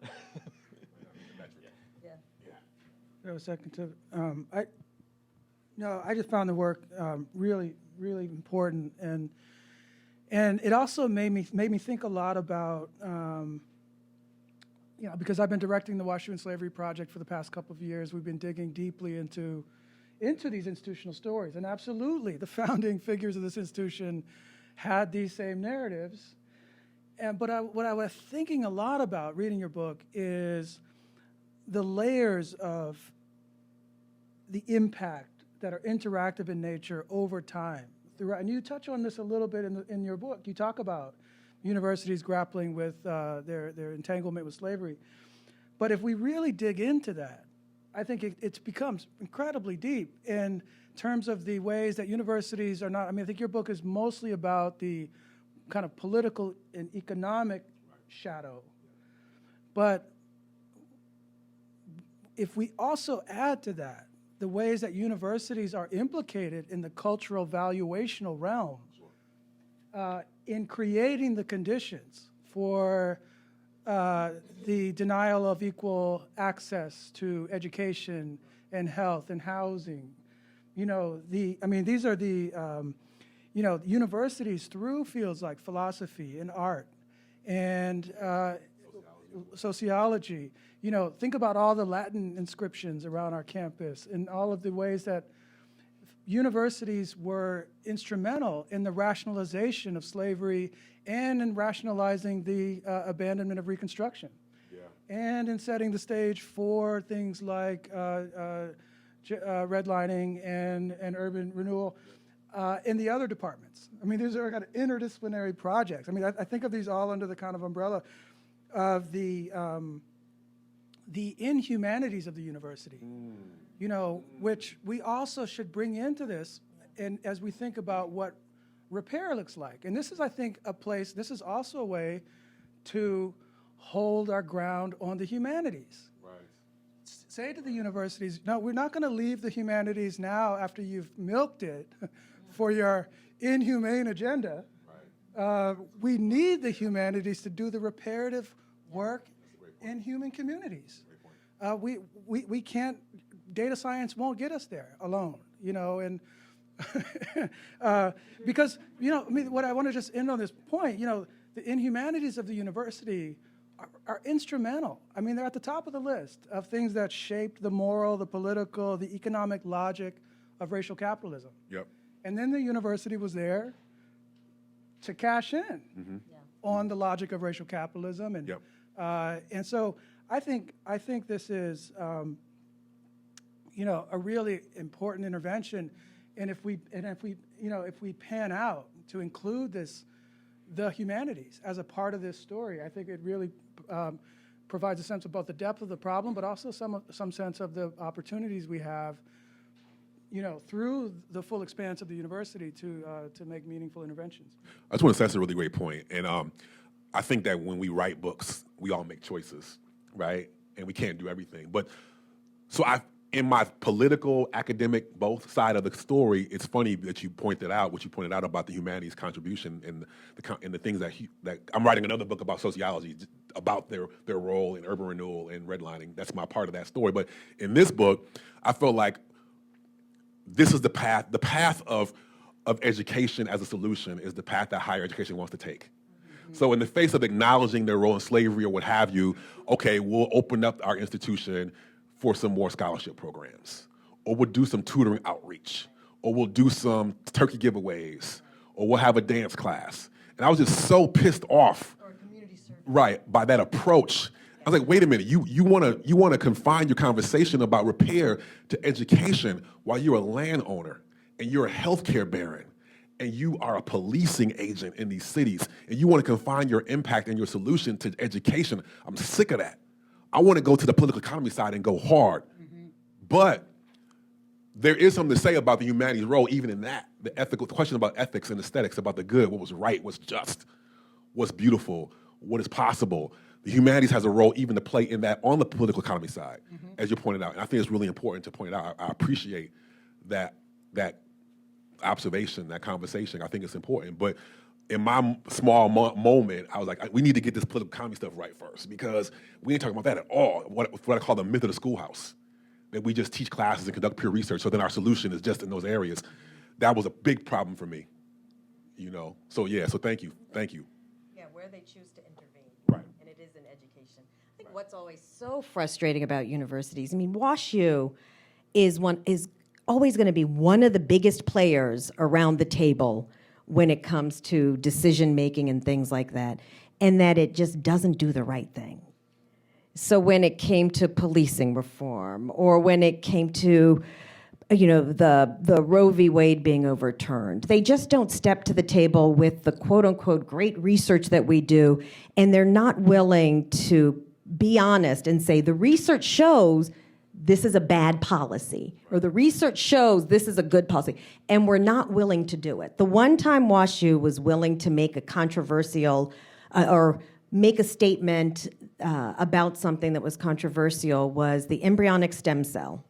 A second to I just found the work really, really important, and it also made me think a lot about because I've been directing the WashU and Slavery Project for the past couple of years. We've been digging deeply into these institutional stories, and absolutely, the founding figures of this institution had these same narratives. But what I was thinking a lot about reading your book is the layers of the impact that are interactive in nature over time. And you touch on this a little bit in your book. You talk about universities grappling with their entanglement with slavery. But if we really dig into that, I think it becomes incredibly deep in terms of the ways that universities are not, I think your book is mostly about the kind of political and economic shadow. But if we also add to that the ways that universities are implicated in the cultural valuational realm, in creating the conditions for the denial of equal access to education and health and housing. These are the, universities through fields like philosophy and art and sociology. Think about all the Latin inscriptions around our campus and all of the ways that universities were instrumental in the rationalization of slavery and in rationalizing the abandonment of Reconstruction. Yeah. And in setting the stage for things like redlining and urban renewal in the other departments. These are kind of interdisciplinary projects. I think of these all under the kind of umbrella of the inhumanities of the university, which we also should bring into this, and as we think about what repair looks like. And this is, I think, this is also a way to hold our ground on the humanities. Right. Say to the universities, no, we're not going to leave the humanities now after you've milked it for your inhumane agenda. Right. We need the humanities to do the reparative work in human communities. We can't, data science won't get us there alone, and because, what I want to just end on this point, the inhumanities of the university are instrumental. I mean, they're at the top of the list of things that shaped the moral, the political, the economic logic of racial capitalism. Yep. And then the university was there to cash in on the logic of racial capitalism, and and so I think this is a really important intervention, and if we pan out to include the humanities as a part of this story, I think it really provides a sense of both the depth of the problem, but also some sense of the opportunities we have, through the full expanse of the university to make meaningful interventions. I just want to say that's a really great point. And I think that when we write books, we all make choices, right? And we can't do everything. But so in my political, academic, both side of the story, it's funny that you pointed out what you pointed out about the humanities contribution and the things that I'm writing another book about sociology, about their role in urban renewal and redlining. That's my part of that story. But in this book, I felt like this is the path of education as a solution is the path that higher education wants to take. Mm-hmm. So in the face of acknowledging their role in slavery or what have you, okay, we'll open up our institution for some more scholarship programs, or we'll do some tutoring outreach, or we'll do some turkey giveaways, or we'll have a dance class. And I was just so pissed off, Or community service. right, by that approach. I was like, wait a minute, you wanna confine your conversation about repair to education while you're a landowner and you're a healthcare baron and you are a policing agent in these cities, and you wanna confine your impact and your solution to education. I'm sick of that. I wanna go to the political economy side and go hard. Mm-hmm. But there is something to say about the humanities role, even in that. The question about ethics and aesthetics, about the good, what was right, what's just, what's beautiful, what is possible. The humanities has a role even to play in that on the political economy side, as you pointed out. And I think it's really important to point out. I appreciate that observation, that conversation. I think it's important. But in my small moment, I was like, we need to get this political economy stuff right first, because we ain't talking about that at all. What I call the myth of the schoolhouse, that we just teach classes and conduct peer research, so then our solution is just in those areas. That was a big problem for me, So so thank you. Yeah, where they choose to intervene. Right. And it is in education. I think what's always so frustrating about universities, I mean, WashU is always going to be one of the biggest players around the table when it comes to decision making and things like that, and that it just doesn't do the right thing. So when it came to policing reform, or when it came to the Roe v. Wade being overturned, they just don't step to the table with the quote unquote great research that we do, and they're not willing to be honest and say the research shows this is a bad policy, or the research shows this is a good policy, and we're not willing to do it. The one time WashU was willing to make a controversial or make a statement about something that was controversial was the embryonic stem cell.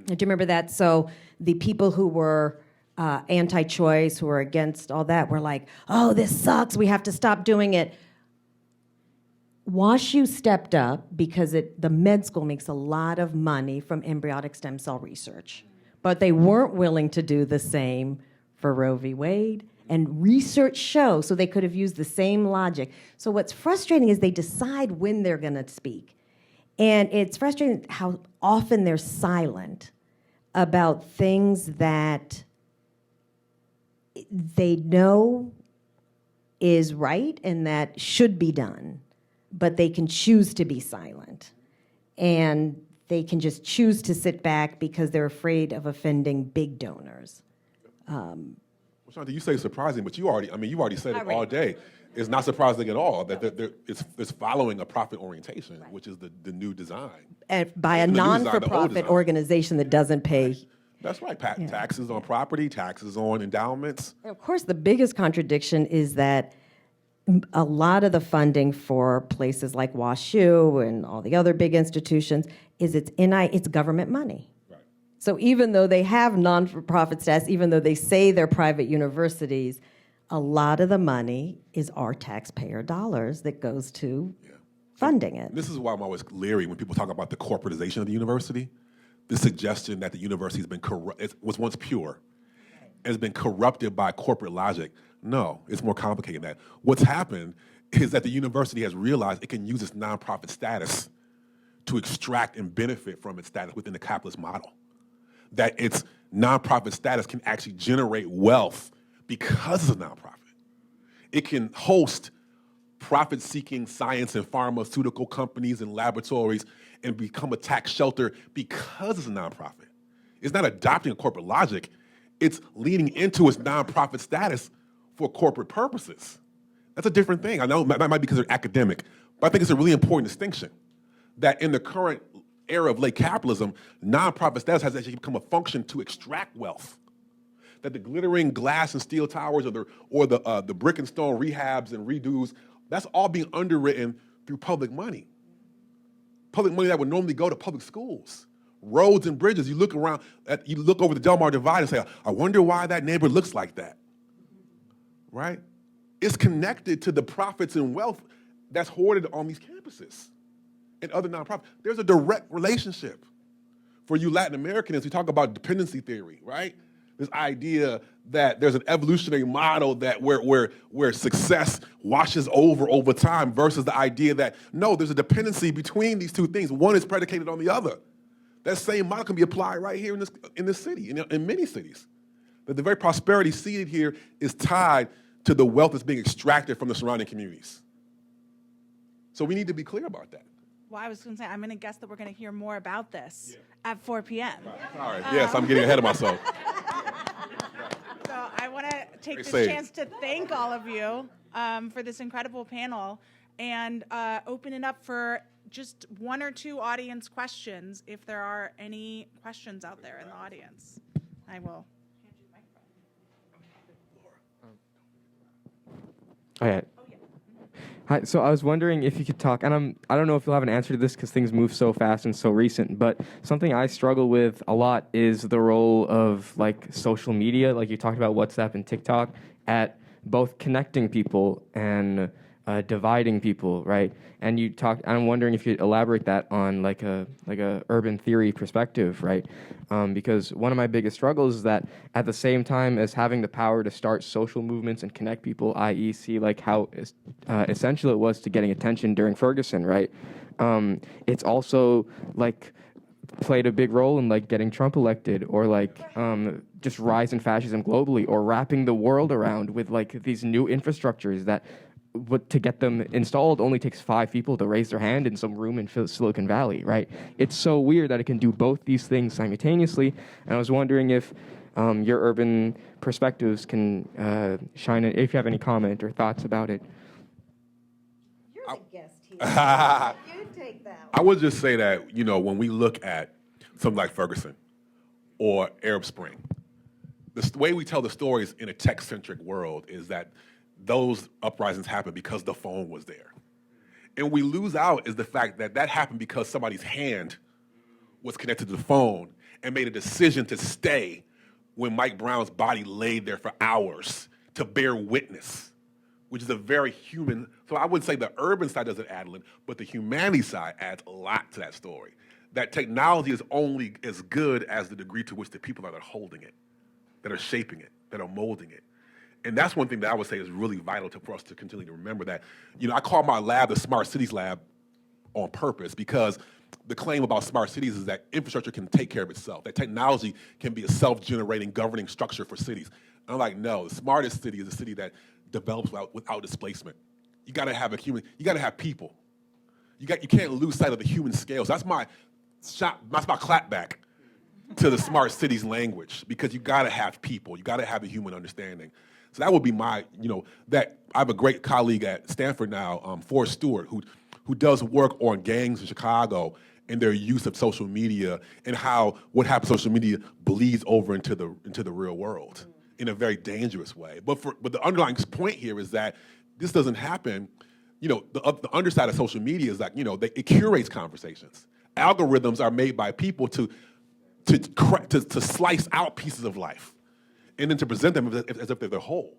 Do you remember that? So the people who were anti-choice, who were against all that, were like, oh, this sucks, we have to stop doing it. WashU stepped up because the med school makes a lot of money from embryonic stem cell research. But they weren't willing to do the same for Roe v. Wade. And research shows, so they could have used the same logic. So what's frustrating is they decide when they're going to speak. And it's frustrating how often they're silent about things that they know is right and that should be done, but they can choose to be silent. And they can just choose to sit back because they're afraid of offending big donors. Shanti, you say surprising, but you've already said it all day. It's not surprising at all that it's following a profit orientation, right, which is the new design. And by a non-for-profit organization that doesn't pay. Right. That's right. Taxes on property, taxes on endowments. And of course, the biggest contradiction is that a lot of the funding for places like WashU and all the other big institutions it's government money. Right. So even though they have non-for-profit status, even though they say they're private universities, a lot of the money is our taxpayer dollars that goes to funding it. This is why I'm always leery when people talk about the corporatization of the university. The suggestion that the university has been was once pure, has been corrupted by corporate logic. No, it's more complicated than that. What's happened is that the university has realized it can use its nonprofit status to extract and benefit from its status within the capitalist model. That its nonprofit status can actually generate wealth because it's a nonprofit. It can host profit-seeking science and pharmaceutical companies and laboratories and become a tax shelter because it's a nonprofit. It's not adopting a corporate logic. It's leaning into its nonprofit status for corporate purposes. That's a different thing. I know that might be because they're academic, but I think it's a really important distinction that in the current era of late capitalism, nonprofit status has actually become a function to extract wealth. That the glittering glass and steel towers or the brick and stone rehabs and redos, that's all being underwritten through public money. Public money that would normally go to public schools. Roads and bridges, you look over the Del Mar Divide and say, I wonder why that neighborhood looks like that, right? It's connected to the profits and wealth that's hoarded on these campuses and other nonprofits. There's a direct relationship. For you Latin Americans, we talk about dependency theory, right? This idea that there's an evolutionary model that where success washes over time versus the idea that, no, there's a dependency between these two things. One is predicated on the other. That same model can be applied right here in this city, in many cities. That the very prosperity seated here is tied to the wealth that's being extracted from the surrounding communities. So we need to be clear about that. Well, I was going to say, I'm going to guess that we're going to hear more about this at 4 p.m. Sorry, yes, I'm getting ahead of myself. So I want to take this save. chance to thank all of you for this incredible panel and open it up for just one or two audience questions if there are any questions out there in the audience. I will hand you the microphone. Oh, yeah. Hi, so I was wondering if you could talk, and I don't know if you'll have an answer to this because things move so fast and so recent, but something I struggle with a lot is the role of like social media, like you talked about WhatsApp and TikTok, at both connecting people and dividing people, right? And you talked, I'm wondering if you'd elaborate that on like a urban theory perspective, right? Because one of my biggest struggles is that at the same time as having the power to start social movements and connect people, i.e. see like how essential it was to getting attention during Ferguson, right? It's also like played a big role in like getting Trump elected or like just rise in fascism globally or wrapping the world around with like these new infrastructures that to get them installed only takes 5 people to raise their hand in some room in Silicon Valley, right? It's so weird that it can do both these things simultaneously. And I was wondering if your urban perspectives can shine in, if you have any comment or thoughts about it. You're the guest here. You take that one. I would just say that, when we look at something like Ferguson or Arab Spring, the way we tell the stories in a tech-centric world is that those uprisings happened because the phone was there. And we lose out is the fact that that happened because somebody's hand was connected to the phone and made a decision to stay when Mike Brown's body laid there for hours to bear witness, which is a very human. So I wouldn't say the urban side doesn't add in, but the humanity side adds a lot to that story. That technology is only as good as the degree to which the people that are holding it, that are shaping it, that are molding it. And that's one thing that I would say is really vital for us to continue to remember that. I call my lab the Smart Cities Lab on purpose because the claim about smart cities is that infrastructure can take care of itself, that technology can be a self-generating governing structure for cities. And I'm like, no, the smartest city is a city that develops without displacement. You gotta have you gotta have people. You can't lose sight of the human scale. So that's my clapback to the smart cities language because you gotta have people, you gotta have a human understanding. So that would be my, that I have a great colleague at Stanford now, Forrest Stewart, who does work on gangs in Chicago and their use of social media and how what happens to social media bleeds over into the real world in a very dangerous way. But the underlying point here is that this doesn't happen. The underside of social media is that it curates conversations. Algorithms are made by people to slice out pieces of life and then to present them as if they're whole.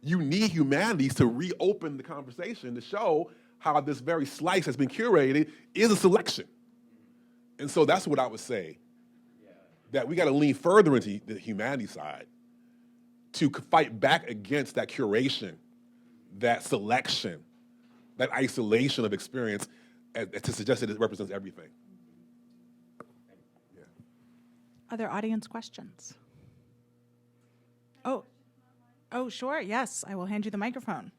You need humanities to reopen the conversation to show how this very slice that's been curated is a selection. And so that's what I would say, that we got to lean further into the humanities side to fight back against that curation, that selection, that isolation of experience to suggest that it represents everything. Yeah. Other audience questions? Oh, sure. Yes, I will hand you the microphone.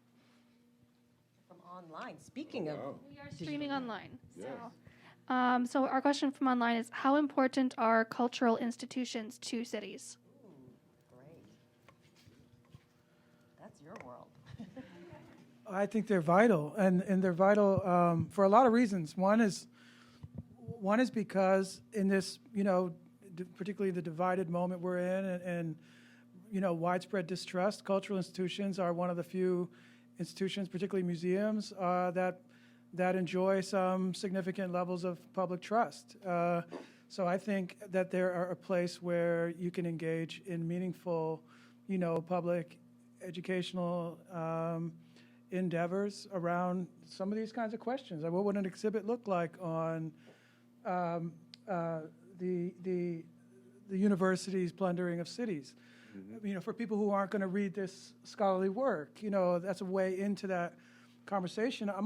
From online, speaking of. We are streaming online. So our question from online is, how important are cultural institutions to cities? Great. That's your world. I think they're vital, and they're vital for a lot of reasons. One is because in this, particularly the divided moment we're in, and widespread distrust, cultural institutions are one of the few institutions, particularly museums, that enjoy some significant levels of public trust. So I think that there are a place where you can engage in meaningful, public educational endeavors around some of these kinds of questions. Like, what would an exhibit look like on the university's plundering of cities? Mm-hmm. For people who aren't going to read this scholarly work, that's a way into that conversation. I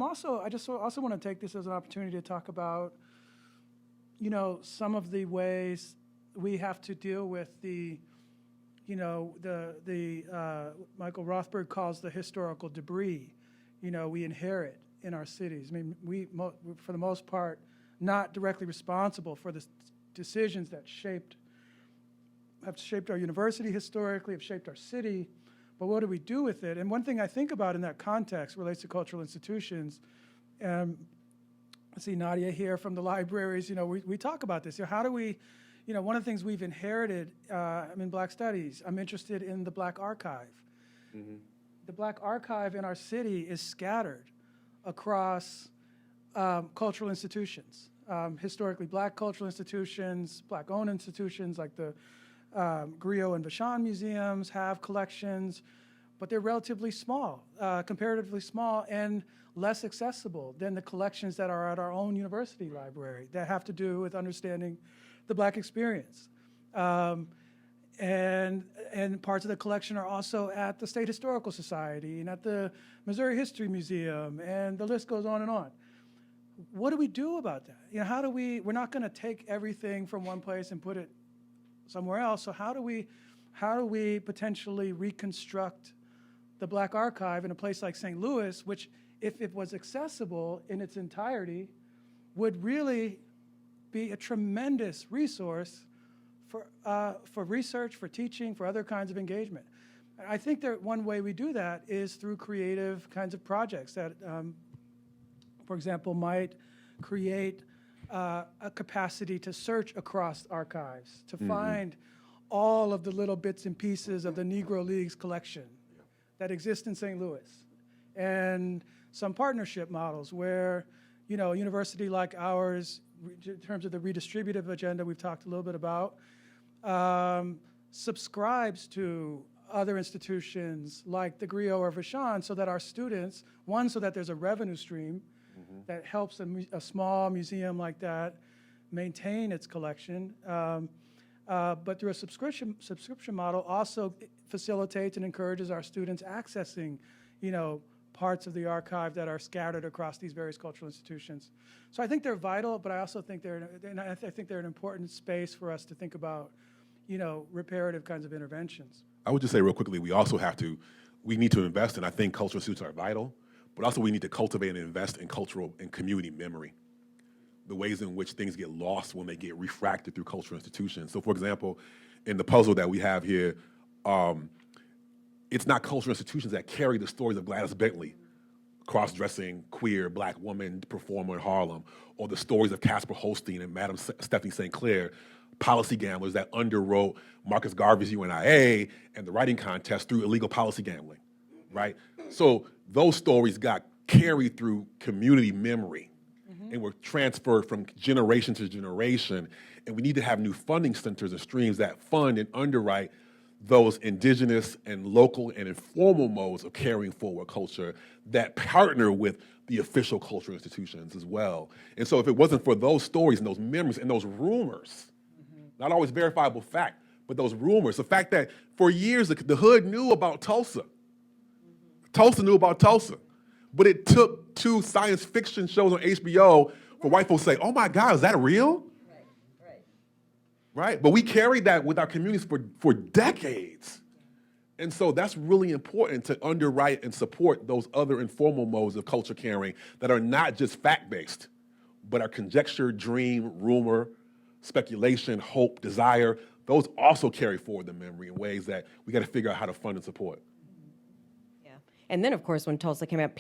just also want to take this as an opportunity to talk about, some of the ways we have to deal with the Michael Rothberg calls the historical debris, we inherit in our cities. I mean, we, for the most part, not directly responsible for the decisions that have shaped our university historically, have shaped our city, but what do we do with it? And one thing I think about in that context relates to cultural institutions. I see Nadia here from the libraries. We talk about this. How do we, one of the things we've inherited, I'm in Black Studies. I'm interested in the Black Archive. Mm-hmm. The Black Archive in our city is scattered across cultural institutions. Historically Black cultural institutions, Black-owned institutions like the Griot and Vachon museums have collections, but they're relatively small, comparatively small, and less accessible than the collections that are at our own university library that have to do with understanding the Black experience. And parts of the collection are also at the State Historical Society and at the Missouri History Museum, and the list goes on and on. What do we do about that? We're not going to take everything from one place and put it somewhere else. So how do we potentially reconstruct the Black Archive in a place like St. Louis, which, if it was accessible in its entirety, would really be a tremendous resource for research, for teaching, for other kinds of engagement. I think that one way we do that is through creative kinds of projects that, for example, might create a capacity to search across archives, to find all of the little bits and pieces of the Negro Leagues collection that exist in St. Louis, and some partnership models where, a university like ours, in terms of the redistributive agenda we've talked a little bit about, subscribes to other institutions like the Griot or Vachon, so that our students, so that there's a revenue stream that helps a small museum like that maintain its collection, but through a subscription model also facilitates and encourages our students accessing, parts of the archive that are scattered across these various cultural institutions. So I think they're vital, but I also think they're an important space for us to think about, reparative kinds of interventions. I would just say real quickly, we need to invest, and I think cultural institutes are vital, but also we need to cultivate and invest in cultural and community memory, the ways in which things get lost when they get refracted through cultural institutions. So for example, in the puzzle that we have here, it's not cultural institutions that carry the stories of Gladys Bentley, cross-dressing queer Black woman performer in Harlem, or the stories of Casper Holstein and Madame Stephanie St. Clair, policy gamblers that underwrote Marcus Garvey's UNIA and the writing contest through illegal policy gambling, right? So those stories got carried through community memory and were transferred from generation to generation. And we need to have new funding centers and streams that fund and underwrite those indigenous and local and informal modes of carrying forward culture that partner with the official cultural institutions as well. And so if it wasn't for those stories and those memories and those rumors, not always verifiable fact, but those rumors, the fact that for years the hood knew about Tulsa. Tulsa knew about Tulsa, but it took 2 science fiction shows on HBO for white folks to say, oh my God, is that real? Right? But we carried that with our communities for decades. And so that's really important to underwrite and support those other informal modes of culture carrying that are not just fact-based, but are conjecture, dream, rumor, speculation, hope, desire. Those also carry forward the memory in ways that we got to figure out how to fund and support. Yeah. And then, of course, when Tulsa came out,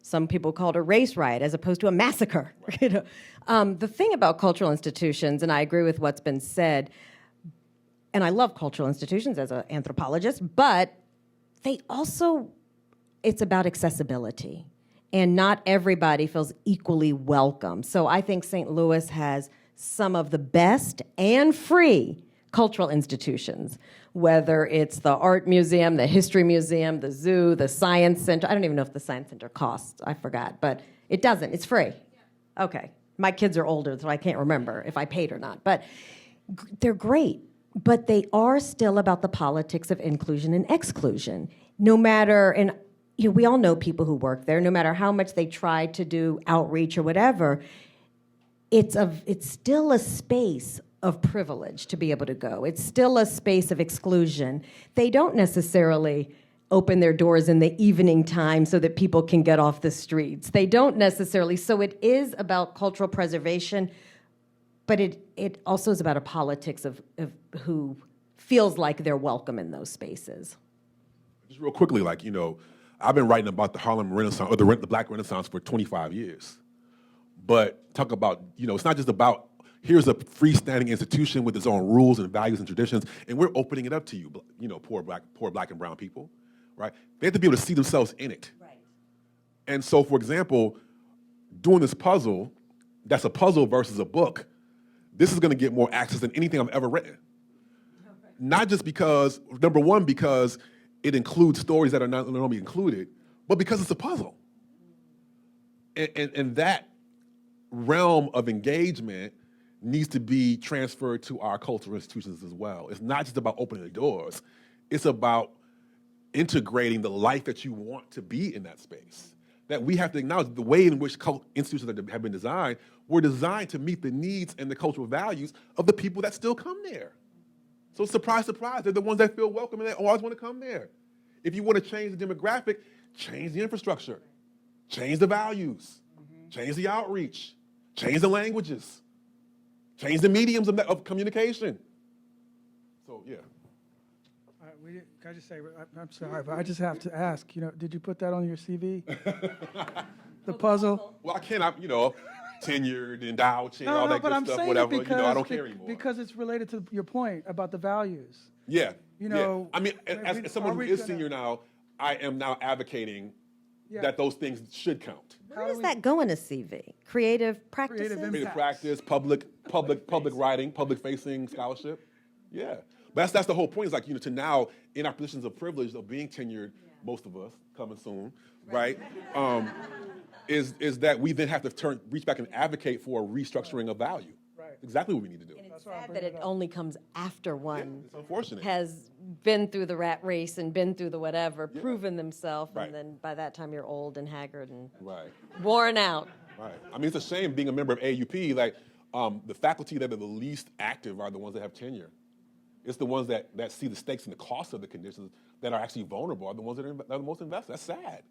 some people called it a race riot as opposed to a massacre. Right. You know? The thing about cultural institutions, and I agree with what's been said, and I love cultural institutions as an anthropologist, but it's about accessibility. And not everybody feels equally welcome. So I think St. Louis has some of the best and free cultural institutions, whether it's the art museum, the history museum, the zoo, the science center. I don't even know if the science center costs. I forgot, but it doesn't. It's free. Okay. My kids are older, so I can't remember if I paid or not. But they're great. But they are still about the politics of inclusion and exclusion. No matter, and we all know people who work there, no matter how much they try to do outreach or whatever, it's still a space of privilege to be able to go. It's still a space of exclusion. They don't necessarily open their doors in the evening time so that people can get off the streets. They don't necessarily. So it is about cultural preservation, but it also is about a politics of who feels like they're welcome in those spaces. Just real quickly, I've been writing about the Harlem Renaissance, or the Black Renaissance for 25 years. But talk about, it's not just about, here's a freestanding institution with its own rules and values and traditions, and we're opening it up to you, poor black and brown people, right? They have to be able to see themselves in it. Right. And so, for example, doing this puzzle, that's a puzzle versus a book, this is gonna get more access than anything I've ever written. Okay. Not just because, number one, because it includes stories that are not normally included, but because it's a puzzle. And that realm of engagement needs to be transferred to our cultural institutions as well. It's not just about opening the doors. It's about integrating the life that you want to be in that space. That we have to acknowledge the way in which institutions have been designed were designed to meet the needs and the cultural values of the people that still come there. So surprise, surprise, they're the ones that feel welcome and they always want to come there. If you want to change the demographic, change the infrastructure, change the values, change the outreach, change the languages, change the mediums of communication. So, yeah. Can I just say, I'm sorry, but I just have to ask, did you put that on your CV? The puzzle? Well, I cannot, tenured, endowed, chair, all that but good I'm stuff, saying whatever. Because, I don't care anymore. Because it's related to your point about the values. Yeah. Yeah. I mean, as someone who is senior now, I am now advocating that those things should count. Where does that go in a CV? Creative practices? Creative practice, public writing, public-facing scholarship. Yeah. But that's the whole point. Is to now, in our positions of privilege of being tenured, most of us, coming soon, right? Is that we then have to reach back and advocate for a restructuring of value. Right. Exactly what we need to do. And it's sad that it only comes after one it's unfortunate. Has been through the rat race and been through the whatever, proven themselves, and then by that time you're old and haggard and worn out. Right. I mean, it's a shame being a member of AUP, the faculty that are the least active are the ones that have tenure. It's the ones that see the stakes and the cost of the conditions that are actually vulnerable are the ones that are the most invested. That's sad.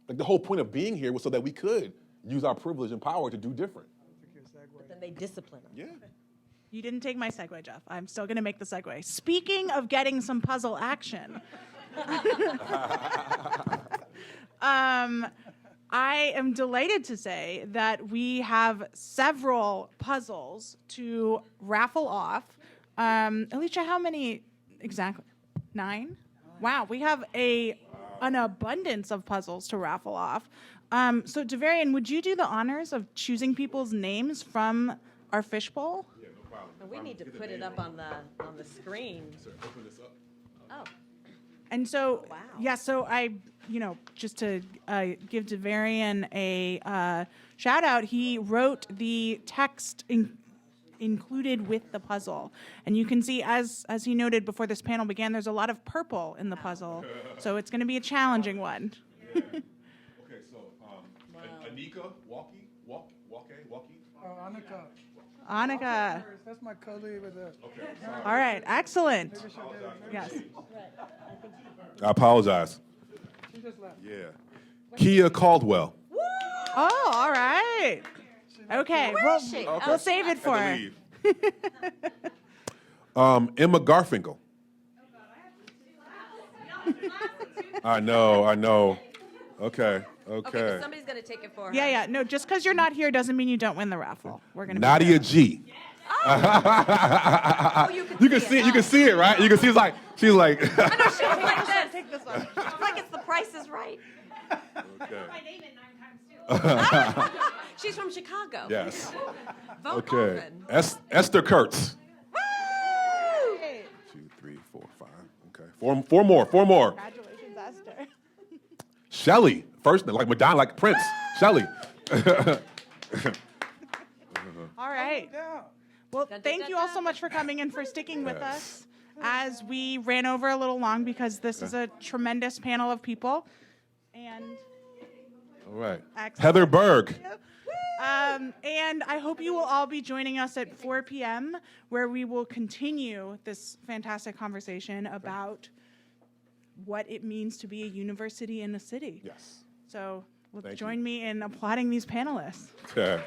Yeah. The whole point of being here was so that we could use our privilege and power to do different. But then they discipline them. Yeah. You didn't take my segue, Geoff. I'm still going to make the segue. Speaking of getting some puzzle action, I am delighted to say that we have several puzzles to raffle off. Alicia, how many exactly? 9? Wow, we have an abundance of puzzles to raffle off. So, Davarian, would you do the honors of choosing people's names from our fishbowl? Yeah, no problem. And we need to put it up on the screen. Sir, open this up. Oh. And so, wow. So I, just to give Davarian a shout out, he wrote the text included with the puzzle. And you can see, as he noted before this panel began, there's a lot of purple in the puzzle. So it's going to be a challenging one. Okay, so Anika, Walkie. Annika. Annika. That's my colleague with the. Okay, sorry. All right, excellent. Yes. I apologize. She just left. Yeah. Kia Caldwell. Oh, all right. Okay, Where is she? we'll save it for her. Leave. Emma Garfinkel. I know. Okay. Okay, but somebody's going to take it for her. Yeah. No, just because you're not here doesn't mean you don't win the raffle. We're gonna. Nadia G. Oh, you You can see it. You can see it, right? You can see. She's like. I know, she was like this. Take this one. It's like it's The Price is Right. Okay. I name it 9 times too. She's from Chicago. Yes. Vote Okay. often. Esther Kurtz. Woo! 2, 3, 4, 5. Okay. Four more. Congratulations, Esther. Shelley. First, like Madonna, like Prince. Shelley. All right. Yeah. Well, thank you all so much for coming and for sticking with us as we ran over a little long because this is a tremendous panel of people. And All right. Excellent. Heather Berg. and I hope you will all be joining us at 4 p.m. where we will continue this fantastic conversation about what it means to be a university in a city. Yes. So Thank you. join me in applauding these panelists. Okay.